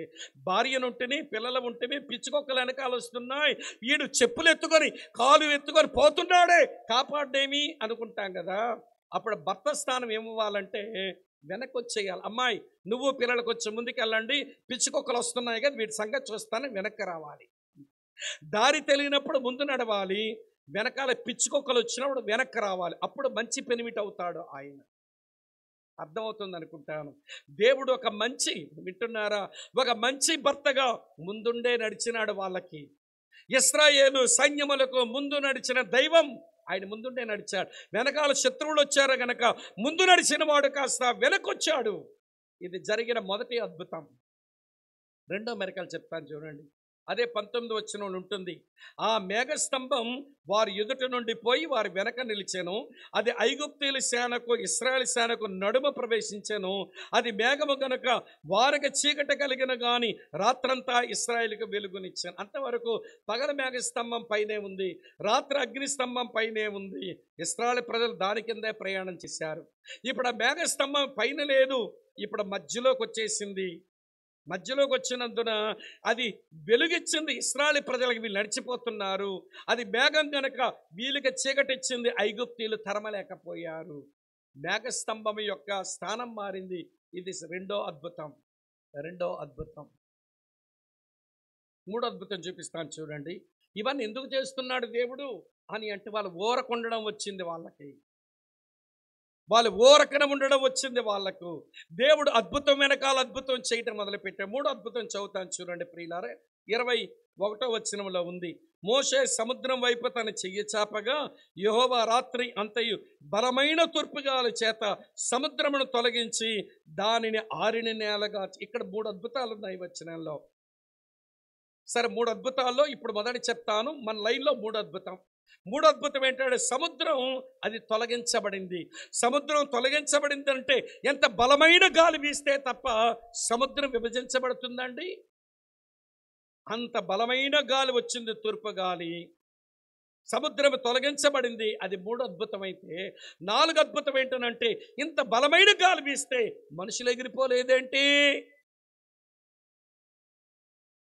భార్యనుంటిని, పిల్లలు ఉంటేనే పిచ్చికొక్కలు వెనకాల వస్తున్నాయి, వీడు చెప్పులు ఎత్తుకొని కాలు ఎత్తుకొని పోతున్నాడే, కాపాడేమి అనుకుంటాం కదా. అప్పుడు భర్త స్థానం ఏమివ్వాలంటే వెనక్కి వచ్చేయాలి. అమ్మాయి, నువ్వు పిల్లలకు వచ్చి ముందుకు వెళ్ళండి, పిచ్చికొక్కలు వస్తున్నాయి కదా, వీటి సంగతి చూస్తాను, వెనక్కి రావాలి. దారి తెలియనప్పుడు ముందు నడవాలి, వెనకాల పిచ్చికొక్కలు వచ్చినప్పుడు వెనక్కి రావాలి. అప్పుడు మంచి పెనిమిటి అవుతాడు ఆయన. అర్థమవుతుంది అనుకుంటాను. దేవుడు వింటున్నారా, ఒక మంచి భర్తగా ముందుండే నడిచినాడు వాళ్ళకి. ఇశ్రాయేలు సైన్యములకు ముందు నడిచిన దైవం ఆయన ముందుండే నడిచాడు. వెనకాల శత్రువులు వచ్చారు గనక ముందు నడిచిన వాడు కాస్త వెనకొచ్చాడు. ఇది జరిగిన మొదటి అద్భుతం. రెండో మిరకల్ చెప్తాను చూడండి, అదే 19వ వచనం ఉంటుంది. ఆ మేఘస్తంభం వారి ఎదుట నుండి పోయి వారి వెనక నిలిచాను. అది ఐగుప్తీయుల సేనకు ఇశ్రాయేలు సేనకు నడుమ ప్రవేశించాను. అది మేఘము గనుక వారికి చీకటి కలిగిన గాని రాత్రంతా ఇశ్రాయేలుకు వెలుగునిచ్చాను. అంతవరకు పగల మేఘస్తంభం పైనే ఉంది, రాత్రి అగ్నిస్తంభం పైనే ఉంది. ఇశ్రాయేలు ప్రజలు దాని కిందే ప్రయాణం చేశారు. ఇప్పుడు ఆ మేఘస్తంభం పైన లేదు, ఇప్పుడు మధ్యలోకి వచ్చేసింది. మధ్యలోకి వచ్చినందున అది వెలుగిచ్చింది ఇశ్రాయేలు ప్రజలకు, వీళ్ళు నడిచిపోతున్నారు. అది మేఘం గనక వీళ్ళకి చీకటిచ్చింది, ఐగుప్తీయులు తరమలేకపోయారు. మేఘస్తంభం యొక్క స్థానం మారింది. ఇది రెండో అద్భుతం. మూడో అద్భుతం చూపిస్తాను చూడండి. ఇవన్నీ ఎందుకు చేస్తున్నాడు దేవుడు అని అంటే, వాళ్ళు ఊరకుండడం వచ్చింది వాళ్ళకి, వాళ్ళు ఊరకన ఉండడం వచ్చింది వాళ్ళకు. దేవుడు అద్భుతం వెనకాల అద్భుతం చేయటం మొదలుపెట్టాడు. మూడో అద్భుతం చదువుతాను చూడండి ప్రియులారా, 21వ వచనంలో ఉంది. మోషే సముద్రం వైపు తన చెయ్యి చాపగా యెహోవా రాత్రి అంతయు బలమైన తూర్పుగాలి చేత సముద్రమును తొలగించి దానిని ఆరిన నేలగా. ఇక్కడ 3 అద్భుతాలు ఉన్నాయి వచనంలో. సరే, 3 అద్భుతాల్లో ఇప్పుడు మొదటి చెప్తాను. మన లైన్లో 3 అద్భుతం. మూడో అద్భుతం ఏంటంటే, సముద్రం అది తొలగించబడింది. సముద్రం తొలగించబడింది అంటే ఎంత బలమైన గాలి వీస్తే తప్ప సముద్రం విభజించబడుతుందండి? అంత బలమైన గాలి వచ్చింది, తూర్పు గాలి. సముద్రం తొలగించబడింది. అది 3 అద్భుతం అయితే, 4 అద్భుతం ఏంటనంటే, ఇంత బలమైన గాలి వీస్తే మనుషులు ఎగిరిపోలేదేంటి?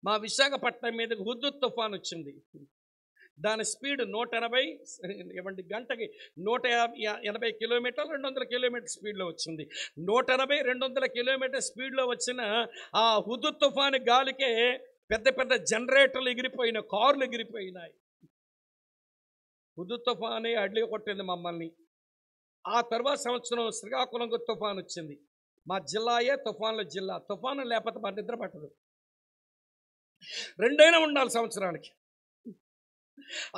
మా విశాఖపట్నం మీదకి హుద్హుద్ తుఫాన్ వచ్చింది. దాని స్పీడ్ 180, గంటకి 180 కిలోమీటర్లు, 200 కిలోమీటర్ స్పీడ్లో వచ్చింది. 180, 200 కిలోమీటర్ స్పీడ్లో వచ్చిన ఆ హుద్హుద్ తుఫాను గాలికే పెద్ద పెద్ద జనరేటర్లు ఎగిరిపోయినాయి, కార్లు ఎగిరిపోయినాయి. హుద్హుద్ తుఫానే అడ్లి కొట్టింది మమ్మల్ని. ఆ తర్వాత సంవత్సరం శ్రీకాకుళంకు తుఫాన్ వచ్చింది. మా జిల్లాయే తుఫాన్ల జిల్లా. తుఫాను లేకపోతే మా నిద్ర పట్టదు. 2 ఉండాలి సంవత్సరానికి.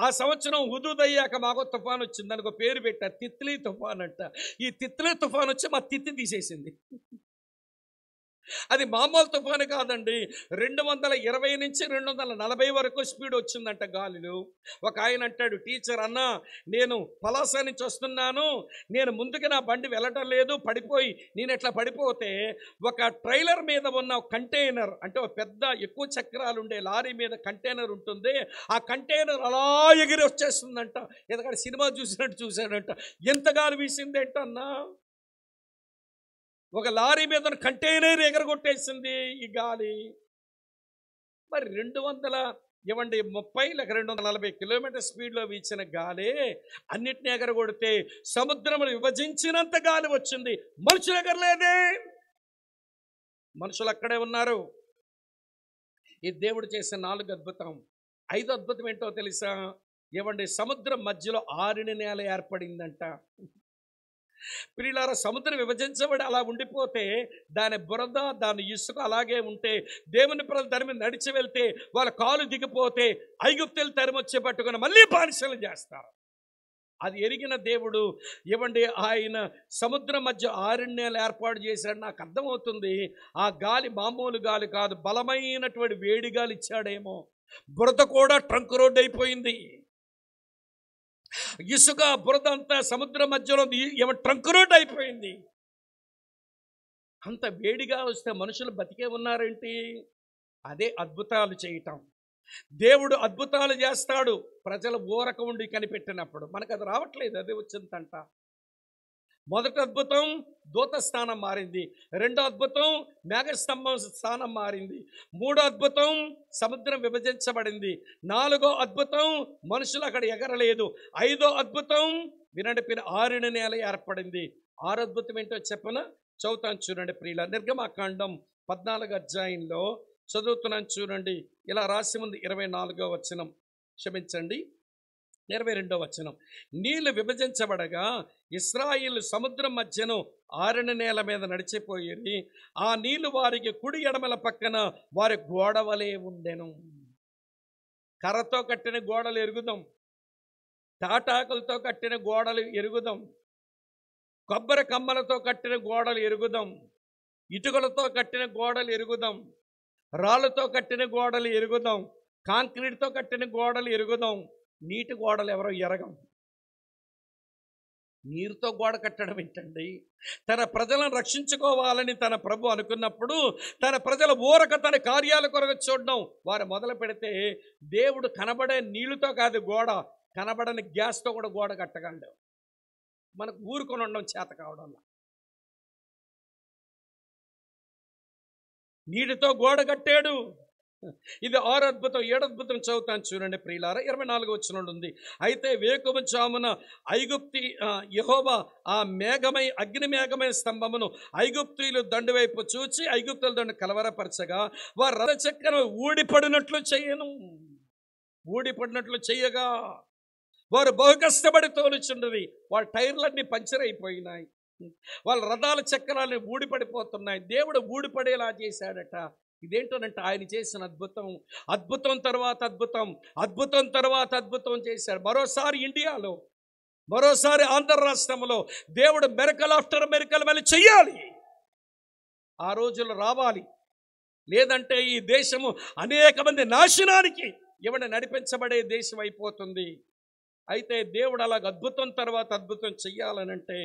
ఆ సంవత్సరం హుదూద్ అయ్యాక మాకు తుఫాన్ వచ్చింది. దానికి ఒక పేరు పెట్టా, తిత్లీ తుఫాన్ అంట. ఈ తిత్లీ తుఫాన్ వచ్చి మా తిత్తి తీసేసింది. అది మామూలు తుఫాను కాదండి. 220 నుంచి 240 వరకు స్పీడ్ వచ్చిందంట గాలిలో. ఒక ఆయన అంటాడు, టీచర్ అన్న నేను పలాస నుంచి వస్తున్నాను, నేను ముందుకు నా బండి వెళ్ళటం లేదు, పడిపోయి నేను ఎట్లా పడిపోతే ఒక ట్రైలర్ మీద ఉన్న కంటైనర్, అంటే ఒక పెద్ద ఎక్కువ చక్రాలు ఉండే లారీ మీద కంటైనర్ ఉంటుంది, ఆ కంటైనర్ అలా ఎగిరి వచ్చేస్తుందంట. ఎందుకంటే సినిమా చూసినట్టు చూశాడంట. ఎంత గాలి వీసిందేంటన్నా, ఒక లారీ మీద కంటైనర్ ఎగరగొట్టేసింది ఈ గాలి. మరి 230 లేక 240 కిలోమీటర్ స్పీడ్లో వీచిన గాలి అన్నిటిని ఎగరగొడితే సముద్రములు విభజించినంత గాలి వచ్చింది. మనుషులు ఎగరలేదే, మనుషులు అక్కడే ఉన్నారు. ఈ దేవుడు చేసిన 4 అద్భుతం. 5 అద్భుతం ఏంటో తెలుసా? సముద్రం మధ్యలో ఆరిన నేల ఏర్పడిందంట. ప్రియులారా, సముద్రం విభజించబడి అలా ఉండిపోతే దాని బురద, దాని ఇసుక అలాగే ఉంటే దేవుని ప్రజలు దాని మీద నడిచి వెళ్తే వాళ్ళ కాలు దిగిపోతే ఐగుప్తులు తరిమొచ్చి పట్టుకుని మళ్ళీ బానిసలు చేస్తారు. అది ఎరిగిన దేవుడు ఆయన సముద్రం మధ్య ఆరణ్యాలు ఏర్పాటు చేశాడు. నాకు అర్థమవుతుంది, ఆ గాలి మామూలు గాలి కాదు, బలమైనటువంటి వేడి గాలి ఇచ్చాడేమో. బురద కూడా ట్రంక్ రోడ్ అయిపోయింది. ఇసుక బురద అంతా సముద్రం మధ్యలో ట్రంక్ రోడ్ అయిపోయింది. అంత వేడిగా వస్తే మనుషులు బతికే ఉన్నారేంటి? అదే అద్భుతాలు చేయటం. దేవుడు అద్భుతాలు చేస్తాడు ప్రజల ఊరక ఉండి కనిపెట్టినప్పుడు. మనకు అది రావట్లేదు, అదే వచ్చిందంట. మొదటి అద్భుతం దూత స్థానం మారింది. రెండో అద్భుతం మేఘస్తంభం స్థానం మారింది. మూడో అద్భుతం సముద్రం విభజించబడింది. నాలుగో అద్భుతం మనుషులు అక్కడ ఎగరలేదు. ఐదో అద్భుతం వినడిపిన ఆరిన నేల ఏర్పడింది. ఆరో అద్భుతం ఏంటో చెప్పన చదువుతాను చూడండి ప్రియుల. నిర్గమాకాండం 14 అధ్యాయంలో చదువుతున్నాను చూడండి. ఇలా రాసి ఉంది 24వ వచనం, క్షమించండి 22వ వచనం. నీళ్లు విభజించబడగా ఇశ్రాయేలు సముద్రం మధ్యను ఆరిన నేల మీద నడిచిపోయి ఆ నీళ్లు వారికి కుడి ఎడమల పక్కన వారి గోడవలే ఉండెను. కర్రతో కట్టిన గోడలు ఎరుగుదాం, తాటాకులతో కట్టిన గోడలు ఎరుగుదాం, కొబ్బరి కమ్మలతో కట్టిన గోడలు ఎరుగుదాం, ఇటుకలతో కట్టిన గోడలు ఎరుగుదాం, రాళ్ళతో కట్టిన గోడలు ఎరుగుదాం, కాంక్రీట్తో కట్టిన గోడలు ఎరుగుదాం. నీటి గోడలు ఎవరో ఎరగం. నీరుతో గోడ కట్టడం ఏంటండి? తన ప్రజలను రక్షించుకోవాలని తన ప్రభు అనుకున్నప్పుడు తన ప్రజల ఊరక తన కార్యాల కొరకు చూడడం వారు మొదలు పెడితే దేవుడు కనబడే నీళ్లతో కాదు గోడ, కనబడని గ్యాస్తో కూడా గోడ కట్టగలడు. మనకు ఊరుకొని ఉండడం చేత కావడంలో నీటితో గోడ కట్టాడు. ఇది 6వ అద్భుతం. 7వ అద్భుతం చదువుతాను చూడండి ప్రియులారా. 24వ వచనం ఉంది. అయితే వేకువ జామున ఐగుప్తి యెహోవా ఆ మేఘమై అగ్ని మేఘమైన స్తంభమును ఐగుప్తీయులు దండు వైపు చూచి ఐగుప్తుల దండు కలవరపరచగా వారు రథచక్రం ఊడిపడినట్లు చేయగా వారు బహు కష్టపడి తోలుచుండవి. వాళ్ళ టైర్లన్నీ పంచర్ అయిపోయినాయి, వాళ్ళ రథాల చక్రాలు ఊడిపడిపోతున్నాయి. దేవుడు ఊడిపడేలా చేశాడట. ఇదేంటోనంటే ఆయన చేసిన అద్భుతం. అద్భుతం తర్వాత అద్భుతం, అద్భుతం తర్వాత అద్భుతం చేశాడు. మరోసారి ఇండియాలో, మరోసారి ఆంధ్ర రాష్ట్రంలో దేవుడు మెరకల్ ఆఫ్టర్ మెరకల్ మళ్ళీ చెయ్యాలి. ఆ రోజులు రావాలి. లేదంటే ఈ దేశము అనేక మంది నాశనానికి నడిపించబడే దేశం అయిపోతుంది. అయితే దేవుడు అలాగ అద్భుతం తర్వాత అద్భుతం చెయ్యాలనంటే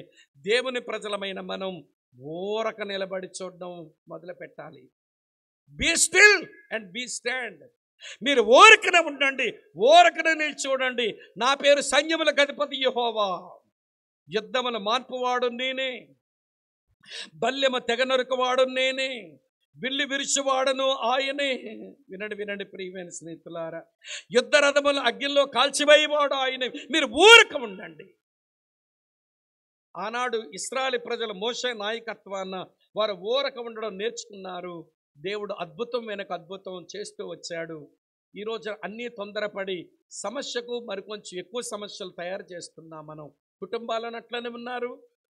దేవుని ప్రజలమైన మనం ఊరక నిలబడి చూడడం మొదలు పెట్టాలి. Be still and be stand. మీరు ఊరకన ఉండండి, ఊరకన నిలిచి చూడండి. నా పేరు సైన్యములకు అధిపతి యెహోవా, యుద్ధమును మార్పువాడు నేనే, బల్యము తెగ నరుకువాడు నేనే, విల్లు విరుచువాడను ఆయనే. వినండి ప్రియమైన స్నేహితులారా, యుద్ధ రథములు అగ్నిలో కాల్చివేయవాడు ఆయనే. మీరు ఊరక ఉండండి. ఆనాడు ఇశ్రాయేలు ప్రజలు మోషే నాయకత్వాన వారు ఊరక ఉండడం నేర్చుకున్నారు. దేవుడు అద్భుతం వెనక అద్భుతం చేస్తూ వచ్చాడు. ఈరోజు అన్నీ తొందరపడి సమస్యకు మరికొంచెం ఎక్కువ సమస్యలు తయారు చేస్తున్నాం. మనం కుటుంబాలను అట్లనే ఉన్నారు,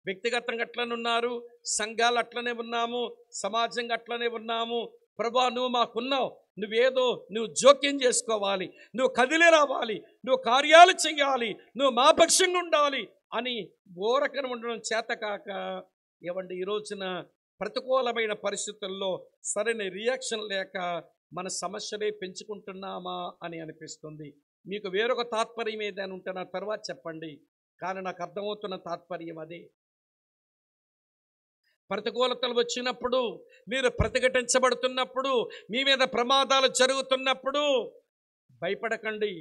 వ్యక్తిగతంగా అట్లనే ఉన్నారు, సంఘాలు అట్లనే ఉన్నాము, సమాజంగా అట్లనే ఉన్నాము. ప్రభా నువ్వు మాకున్నావు, నువ్వు జోక్యం చేసుకోవాలి, నువ్వు కదిలి రావాలి, నువ్వు కార్యాలు చెయ్యాలి, నువ్వు మా పక్షంగా ఉండాలి అని ఊరకన ఉండడం చేత కాక ఈ రోజున ప్రతికూలమైన పరిస్థితుల్లో సరైన రియాక్షన్ లేక మన సమస్యలే పెంచుకుంటున్నామా అని అనిపిస్తుంది. మీకు వేరొక తాత్పర్యం ఏదైనా ఉంటే నా తర్వాత చెప్పండి, కానీ నాకు అర్థమవుతున్న తాత్పర్యం అదే. ప్రతికూలతలు వచ్చినప్పుడు, మీరు ప్రతిఘటించబడుతున్నప్పుడు, మీ మీద ప్రమాదాలు జరుగుతున్నప్పుడు భయపడకండి,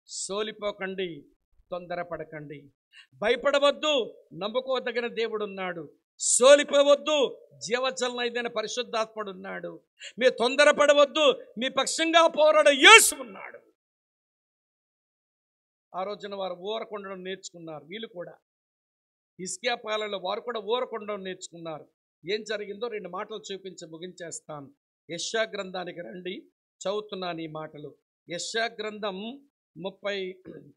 సోలిపోకండి, తొందరపడకండి. భయపడవద్దు, నమ్ముకోదగిన దేవుడున్నాడు. సోలిపోవద్దు, జీవజలనైన పరిశుద్ధాత్ముడున్నాడు. మీరు తొందరపడవద్దు, మీ పక్షంగా పోరాడ యేసు ఉన్నాడు. ఆ రోజున వారు ఊరకుండడం నేర్చుకున్నారు. వీళ్ళు కూడా హిజ్కియా పాలనలో వారు కూడా ఊరకుండడం నేర్చుకున్నారు. ఏం జరిగిందో 2 మాటలు చూపించి ముగించేస్తాను. యెషయా గ్రంథానికి రండి, చదువుతున్నాను ఈ మాటలు. యెషయా గ్రంథం 30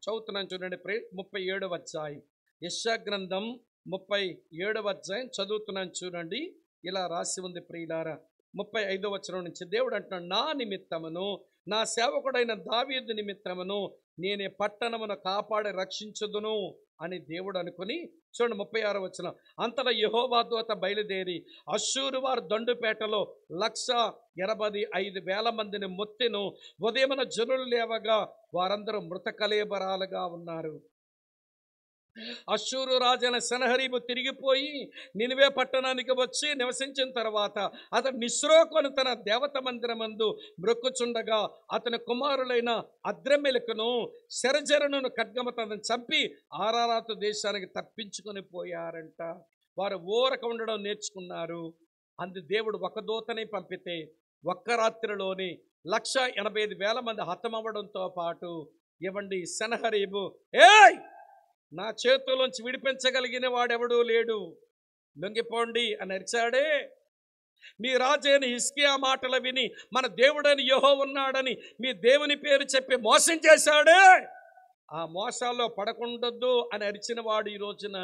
చదువుతున్నాను చూడండి. 37వ అధ్యాయం. యెషయా గ్రంథం 37వ అధ్యాయం చదువుతున్నాను చూడండి. ఇలా రాసి ఉంది ప్రియులారా, 35వ వచనం నుంచి దేవుడు అంటున్నాడు, నా నిమిత్తమును నా సేవకుడైన దావీదు నిమిత్తమును నేనే పట్టణమును కాపాడి రక్షించుదును అని దేవుడు అనుకుని, చూడండి 36వ వచనం. అంతటా యెహోవా దూత బయలుదేరి అశ్షూరు వారు దండుపేటలో 185,000 మందిని మొత్తెను. ఉదయమున జనులు లేవగా వారందరూ మృత కళేబరాలుగా ఉన్నారు. అశ్షూరు రాజైన సనహరీబు తిరిగిపోయి నినివే పట్టణానికి వచ్చి నివసించిన తర్వాత అతడు నిస్రోకును తన దేవత మందిరమందు మ్రొక్కుచుండగా అతని కుమారులైన అద్రమెలకును శరజరును ఖడ్గమతను చంపి ఆరారాతు దేశానికి తప్పించుకొని పోయారంట. వారు ఊరక ఉండడం నేర్చుకున్నారు. అందు దేవుడు ఒక దూతని పంపితే ఒక్క రాత్రిలోని 185,000 మంది హతమవ్వడంతో పాటు ఇవ్వండి సనహరీబు, ఏయ్ నా చేతుల్లోంచి విడిపించగలిగిన వాడెవడూ లేడు, లొంగిపోండి అని అరిచాడే. మీ రాజైన హిజ్కియా మాటలు విని మన దేవుడని యెహోవా ఉన్నాడని మీ దేవుని పేరు చెప్పి మోసం చేశాడే, ఆ మోసాల్లో పడకుండొద్దు అని అరిచిన వాడు ఈ రోజున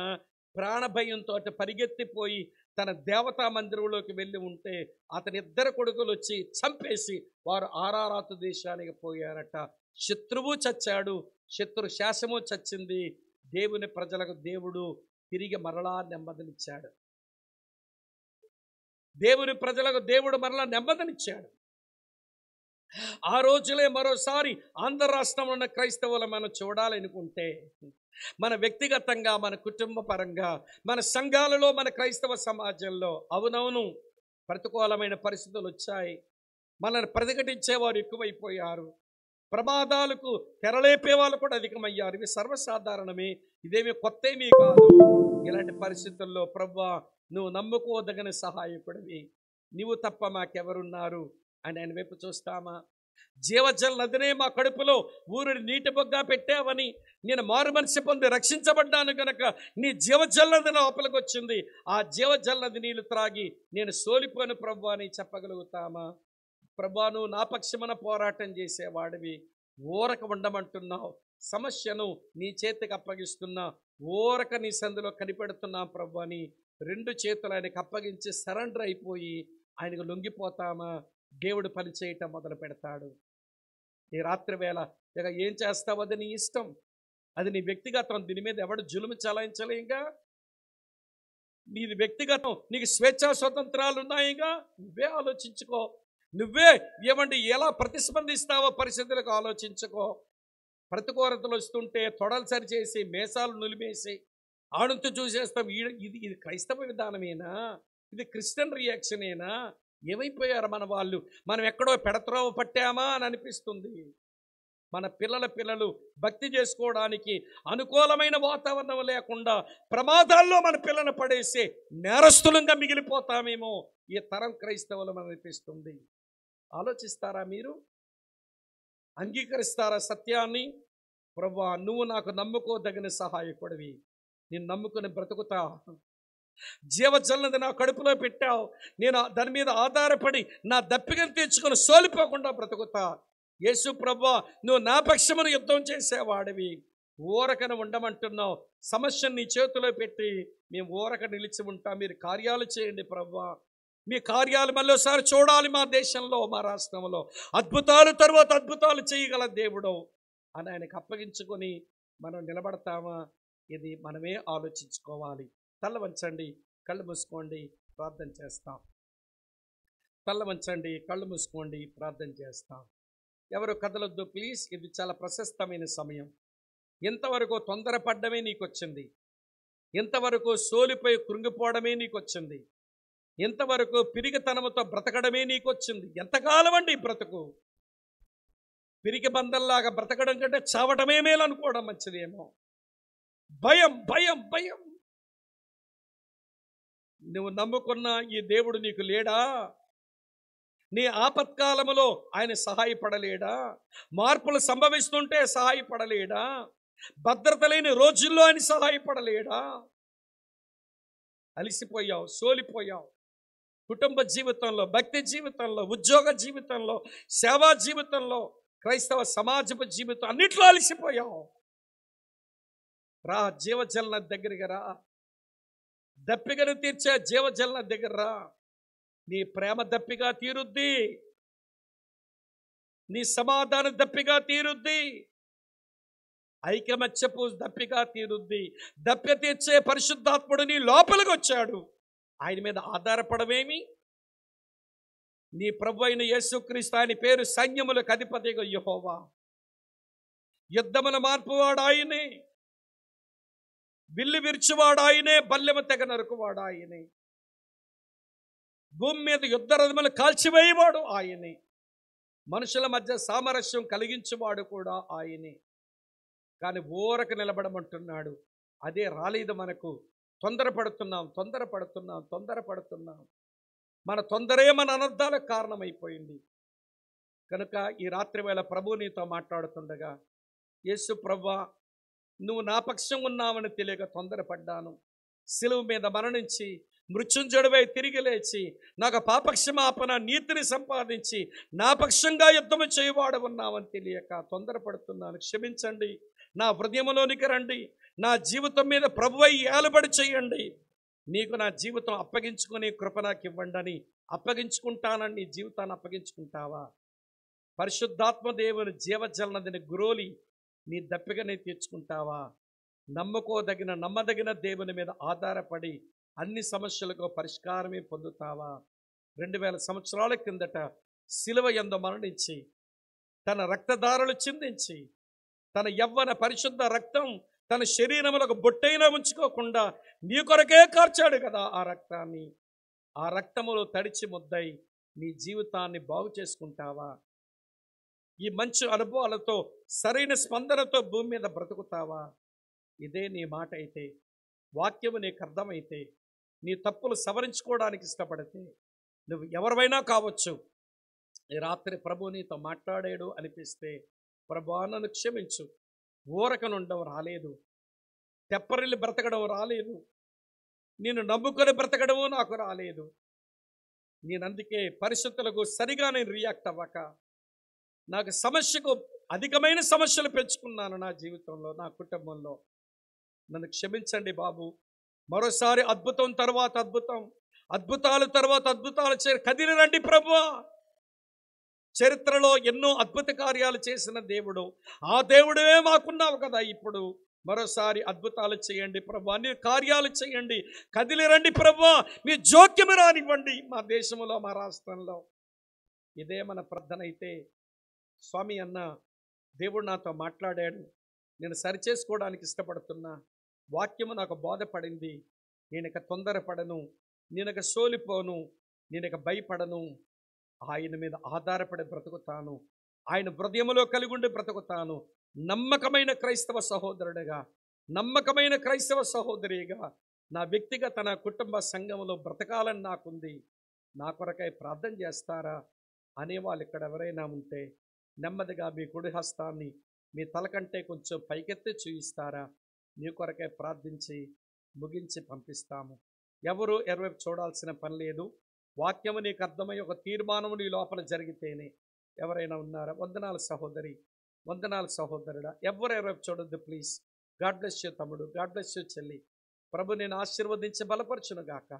ప్రాణభయంతో పరిగెత్తిపోయి తన దేవతా మందిరంలోకి వెళ్ళి ఉంటే అతని 2 కొడుకులు వచ్చి చంపేసి వారు ఆరారాతు దేశానికి పోయారట. శత్రువు చచ్చాడు, శత్రు శాసము చచ్చింది. దేవుని ప్రజలకు దేవుడు తిరిగి మరలా నెమ్మదినిచ్చాడు. దేవుని ప్రజలకు దేవుడు మరలా నెమ్మదినిచ్చాడు. ఆ రోజులే మరోసారి ఆంధ్ర రాష్ట్రంలో ఉన్న క్రైస్తవులు మనం చూడాలనుకుంటే, మన వ్యక్తిగతంగా, మన కుటుంబ పరంగా, మన సంఘాలలో, మన క్రైస్తవ సమాజంలో అవునవును ప్రతికూలమైన పరిస్థితులు వచ్చాయి. మనల్ని ప్రతిఘటించేవారు ఎక్కువైపోయారు. ప్రమాదాలకు తెరలేపే వాళ్ళు కూడా అధికమయ్యారు. ఇవి సర్వసాధారణమే, ఇదేమి కొత్తేమీ కాదు. ఇలాంటి పరిస్థితుల్లో ప్రభువా నువ్వు నమ్ముకోదగిన సహాయకుడివి, నీవు తప్ప మాకెవరున్నారు అని ఆయన వైపు చూస్తామా? జీవజల నదినే మా కడుపులో ఊరిని నీటి బొగ్గా పెట్టావని, నేను మారు మనసు పొంది రక్షించబడ్డాను గనక నీ జీవజల నది లోపలికి వచ్చింది, ఆ జీవజల నది నీళ్లు త్రాగి నేను సోలిపోయిన ప్రభువా అని చెప్పగలుగుతామా? ప్రభువా నువ్వు నా పక్షమున పోరాటం చేసేవాడివి, ఊరక ఉండమంటున్నావు. సమస్యను నీ చేతికి అప్పగిస్తున్నా, ఊరక నీ సందులో కనిపెడుతున్నా ప్రభు అని 2 చేతులు ఆయనకు అప్పగించి సరెండర్ అయిపోయి ఆయనకు లొంగిపోతామా? దేవుడు పని చేయటం మొదలు పెడతాడు. ఈ రాత్రి వేళ ఇక ఏం చేస్తావు అది నీ ఇష్టం, అది నీ వ్యక్తిగతం. దీని మీద ఎవడు జులుము చలాయించలేంగా. నీది వ్యక్తిగతం, నీకు స్వేచ్ఛా స్వతంత్రాలు ఉన్నాయిగా. నువ్వే ఆలోచించుకో, నువ్వే ఏమండి ఎలా ప్రతిస్పందిస్తావో పరిస్థితులకు ఆలోచించుకో. ప్రతికూలతలు వస్తుంటే తొడలు సరిచేసి మేసాలు నులిమేసి ఆడుతూ చూసేస్తాం. ఇది క్రైస్తవ విధానమేనా? ఇది క్రిస్టియన్ రియాక్షనేనా? ఏమైపోయారు మన వాళ్ళు? మనం ఎక్కడో పెడత్రోవ పట్టామా అని అనిపిస్తుంది. మన పిల్లలు భక్తి చేసుకోవడానికి అనుకూలమైన వాతావరణం లేకుండా ప్రమాదాల్లో మన పిల్లలను పడేసే నేరస్తులంగా మిగిలిపోతామేమో ఈ తరం క్రైస్తవులు అనిపిస్తుంది. ఆలోచిస్తారా మీరు? అంగీకరిస్తారా సత్యాన్ని? ప్రభువా నువ్వు నాకు నమ్ముకోదగిన సహాయకుడివి, నేను నమ్ముకుని బ్రతుకుతా. జీవజలనది నా కడుపులో పెట్టావు, నేను దాని మీద ఆధారపడి నా దప్పికను తీర్చుకొని సోలిపోకుండా బ్రతుకుతా. యేసు ప్రభువా నువ్వు నా పక్షమును యుద్ధం చేసేవాడివి, ఊరకన ఉండమంటున్నావు. సమస్యను నీ చేతిలో పెట్టి మేము ఊరక నిలిచి ఉంటాం. మీరు కార్యాలు చేయండి ప్రభువా, మీ కార్యాలు మళ్ళీసారి చూడాలి మా దేశంలో, మా రాష్ట్రంలో. అద్భుతాలు తర్వాత అద్భుతాలు చేయగల దేవుడు అని ఆయనకు అప్పగించుకొని మనం నిలబడతామా? ఇది మనమే ఆలోచించుకోవాలి. తల వంచండి, కళ్ళు మూసుకోండి, ప్రార్థన చేస్తాం. తల్ల వంచండి, కళ్ళు మూసుకోండి, ప్రార్థన చేస్తాం. ఎవరు కదలొద్దు ప్లీజ్. ఇది చాలా ప్రశస్తమైన సమయం. ఇంతవరకు తొందరపడ్డమే నీకొచ్చింది. ఇంతవరకు సోలిపోయి కృంగిపోవడమే నీకొచ్చింది. ఇంతవరకు పిరిగితనముతో బ్రతకడమే నీకొచ్చింది. ఎంతకాలం అండి బ్రతుకు? పిరికి బంధంలాగా బ్రతకడం కంటే చావటమే మేలు అనుకోవడం మంచిదేమో. భయం భయం భయం. నువ్వు నమ్ముకున్న ఈ దేవుడు నీకు లేడా? నీ ఆపత్కాలములో ఆయన సహాయపడలేడా? మార్పులు సంభవిస్తుంటే సహాయపడలేడా? భద్రత లేని రోజుల్లో ఆయన సహాయపడలేడా? అలిసిపోయావు, సోలిపోయావు. కుటుంబ జీవితంలో, భక్తి జీవితంలో, ఉద్యోగ జీవితంలో, సేవా జీవితంలో, క్రైస్తవ సమాజపు జీవితం అన్నిట్లో అలిసిపోయావు. రా, జీవజలన దగ్గరికి రా. దప్పికను తీర్చే జీవజలన దగ్గర రా. నీ ప్రేమ దప్పిగా తీరుద్ది. నీ సమాధాన దప్పిగా తీరుద్ది. ఐకమత్యపు దప్పిగా తీరుద్ది. దప్పిక తీర్చే పరిశుద్ధాత్ముడు నీ లోపలికి వచ్చాడు. ఆయన మీద ఆధారపడవేమి? నీ ప్రభు అయిన యేసుక్రీస్తు, ఆయన పేరు సైన్యములకు అధిపతిగా యెహోవా. యుద్ధమున మార్పువాడు ఆయనే, విల్లు విరుచువాడు ఆయనే, బల్లెము తెగ నరుకువాడు ఆయనే, భూమి మీద యుద్ధ రథములు కాల్చివేయవాడు ఆయనే, మనుషుల మధ్య సామరస్యం కలిగించువాడు కూడా ఆయనే. కానీ ఊరకు నిలబడమంటున్నాడు. అదే రాలేదు మనకు. తొందరపడుతున్నాం. మన తొందరే మన అనర్థాలకు కారణమైపోయింది. కనుక ఈ రాత్రి వేళ ప్రభు నీతో మాట్లాడుతుండగా, యేసు ప్రభువా, నువ్వు నా పక్షం ఉన్నావని తెలియక తొందరపడ్డాను. సిలువ మీద మరణించి మృత్యుంజయుడివై తిరిగి లేచి నాకు పాపక్షమాపణ నీతిని సంపాదించి నా పక్షంగా యుద్ధము చేయవాడు ఉన్నావని తెలియక తొందరపడుతున్నాను. క్షమించండి. నా హృదయంలోనికి రండి. నా జీవితం మీద ప్రభువై ఏలుబడి చేయండి. నీకు నా జీవితం అప్పగించుకునే కృప నాకు ఇవ్వండి అని అప్పగించుకుంటానని నీ జీవితాన్ని అప్పగించుకుంటావా? పరిశుద్ధాత్మ దేవుని జీవజలనదిని గురోలి నీ దప్పికనే తీర్చుకుంటావా? నమ్మదగిన దేవుని మీద ఆధారపడి అన్ని సమస్యలకు పరిష్కారమే పొందుతావా? 2000 సంవత్సరాల కిందట సిలువ యందు మరణించి తన రక్తధారలు చిందించి తన యవ్వన పరిశుద్ధ రక్తం తన శరీరములకు బొట్టైనా ఉంచుకోకుండా నీ కొరకే కార్చాడు కదా ఆ రక్తాన్ని. ఆ రక్తములో తడిచి ముద్దై నీ జీవితాన్ని బాగు చేసుకుంటావా? ఈ మంచి అనుభవాలతో సరైన స్పందనతో భూమి మీద బ్రతుకుతావా? ఇదే నీ మాట అయితే, వాక్యము నీకు అర్థమైతే, నీ తప్పులు సవరించుకోవడానికి ఇష్టపడితే, నువ్వు ఎవరివైనా కావచ్చు. ఈ రాత్రి ప్రభు నీతో మాట్లాడాడు అనిపిస్తే, ప్రభువా నన్ను క్షమించు. ఊరకనుండవు రాలేదు, తెప్పరిల్లి బ్రతకడం రాలేదు, నేను నమ్ముకొని బ్రతకడము నాకు రాలేదు. నేనందుకే పరిస్థితులకు సరిగా నేను రియాక్ట్ అవ్వక నాకు సమస్యకు అధికమైన సమస్యలు పెంచుకున్నాను నా జీవితంలో, నా కుటుంబంలో. నన్ను క్షమించండి బాబు. మరోసారి అద్భుతం తర్వాత అద్భుతం, అద్భుతాలు తర్వాత అద్భుతాలు కదిలి రండి ప్రభువా. చరిత్రలో ఎన్నో అద్భుత కార్యాలు చేసిన దేవుడు, ఆ దేవుడే మాకున్నావు కదా. ఇప్పుడు మరోసారి అద్భుతాలు చేయండి ప్రభువా, అన్ని కార్యాలు చేయండి. కదిలి రండి ప్రభువా, మీ జోక్యము రానివ్వండి మా దేశంలో, మా రాష్ట్రంలో. ఇదే మన ప్రార్థన అయితే, స్వామి అన్న దేవుడు నాతో మాట్లాడాడు, నేను సరిచేసుకోవడానికి ఇష్టపడుతున్నా, వాక్యము నాకు బోధపడింది, నేను ఇక తొందరపడను, నేను ఇక సోలిపోను, నేను ఇక భయపడను, ఆయన మీద ఆధారపడి బ్రతుకుతాను, ఆయన హృదయములో కలిగి ఉండి బ్రతుకుతాను. నమ్మకమైన క్రైస్తవ సహోదరుడిగా, నమ్మకమైన క్రైస్తవ సహోదరిగా నా వ్యక్తిగత నా కుటుంబ సంఘంలో బ్రతకాలని నాకుంది. నా కొరకై ప్రార్థన చేస్తారా అనేవాళ్ళు ఇక్కడ ఎవరైనా ఉంటే నెమ్మదిగా మీ కుడి హస్తాన్ని మీ తల కంటే కొంచెం పైకెత్తి చూయిస్తారా? మీ కొరకై ప్రార్థించి ముగించి పంపిస్తాము. ఎవరు ఎరువైపు చూడాల్సిన పని లేదు. వాక్యము నీకు అర్థమై ఒక తీర్మానము నీ లోపల జరిగితేనే. ఎవరైనా ఉన్నారా? వందనాలు సహోదరి, వందనాలు సహోదరుడా. ఎవరు ఎరువైపు చూడొద్దు ప్లీజ్. గాడ్ బ్లెస్ యూ తమ్ముడు, గాడ్ బ్లెస్ యూ చెల్లి. ప్రభు నేను ఆశీర్వదించి బలపరచును గాక.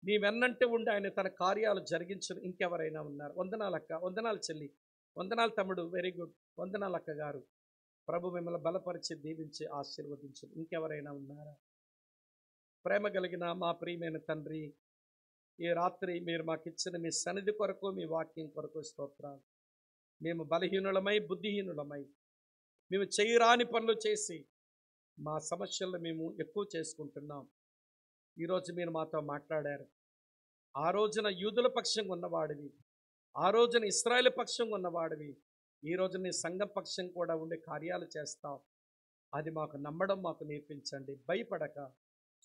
నీ వెన్నంటే ఉండి ఆయన తన కార్యాలు జరిగించును. ఇంకెవరైనా ఉన్నారు? వందనాలు అక్క, వందనాలు చెల్లి, వందనాలు తమ్ముడు, వెరీ గుడ్. వందనాలు అక్క గారు. ప్రభు మిమ్మల్ని బలపరిచి దీవించి ఆశీర్వదించు. ఇంకెవరైనా ఉన్నారా? ప్రేమ కలిగిన మా ప్రియమైన తండ్రి, ఈ రాత్రి మీరు మాకు ఇచ్చిన మీ సన్నిధి కొరకు, మీ వాక్యం కొరకు స్తోత్రాలు. మేము బలహీనులమై, బుద్ధిహీనులమై, మేము చేయరాని పనులు చేసి మా సమస్యలను మేము ఎక్కువ చేసుకుంటున్నాం. ఈరోజు మీరు మాతో మాట్లాడారు. ఆ రోజున యూదుల పక్షంగా ఉన్నవాడివి, ఆ రోజున ఇశ్రాయేలు పక్షంగా ఉన్నవాడివి, ఈ రోజు నీ సంఘం పక్షం కూడా ఉండే కార్యాలు చేస్తావు. అది మాకు నమ్మడం మాకు నేర్పించండి. భయపడక,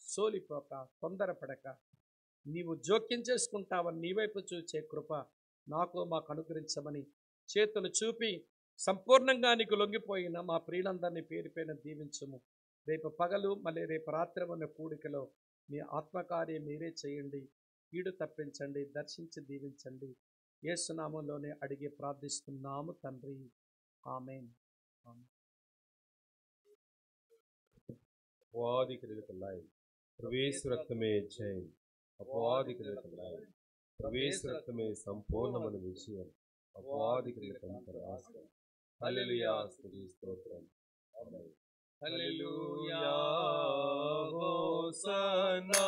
సోలిపోక, తొందరపడక, నీవు జోక్యం చేసుకుంటావని నీ వైపు చూచే కృప నాకు మాకు అనుగ్రహించమని చేతులు చూపి సంపూర్ణంగా నీకు లొంగిపోయిన మా ప్రియులందరినీ పేరు పైన దీవించుము. రేపు పగలు మళ్ళీ రేపు రాత్రి ఉన్న కూడికలో మీ ఆత్మకార్యం మీరే చేయండి. కీడు తప్పించండి, దర్శించి దీవించండి. యేసు నామములోనే అడిగి ప్రార్థిస్తున్నాము తండ్రి. ఆమేన్. अपवादी के लाए प्रवेश रक्त में जय अपवादी के लाए प्रवेश रक्त में संपूर्ण मन विषय अपवादी के अंतरास हालेलुया स्तुति स्तोत्रम आमेन हालेलुया होसना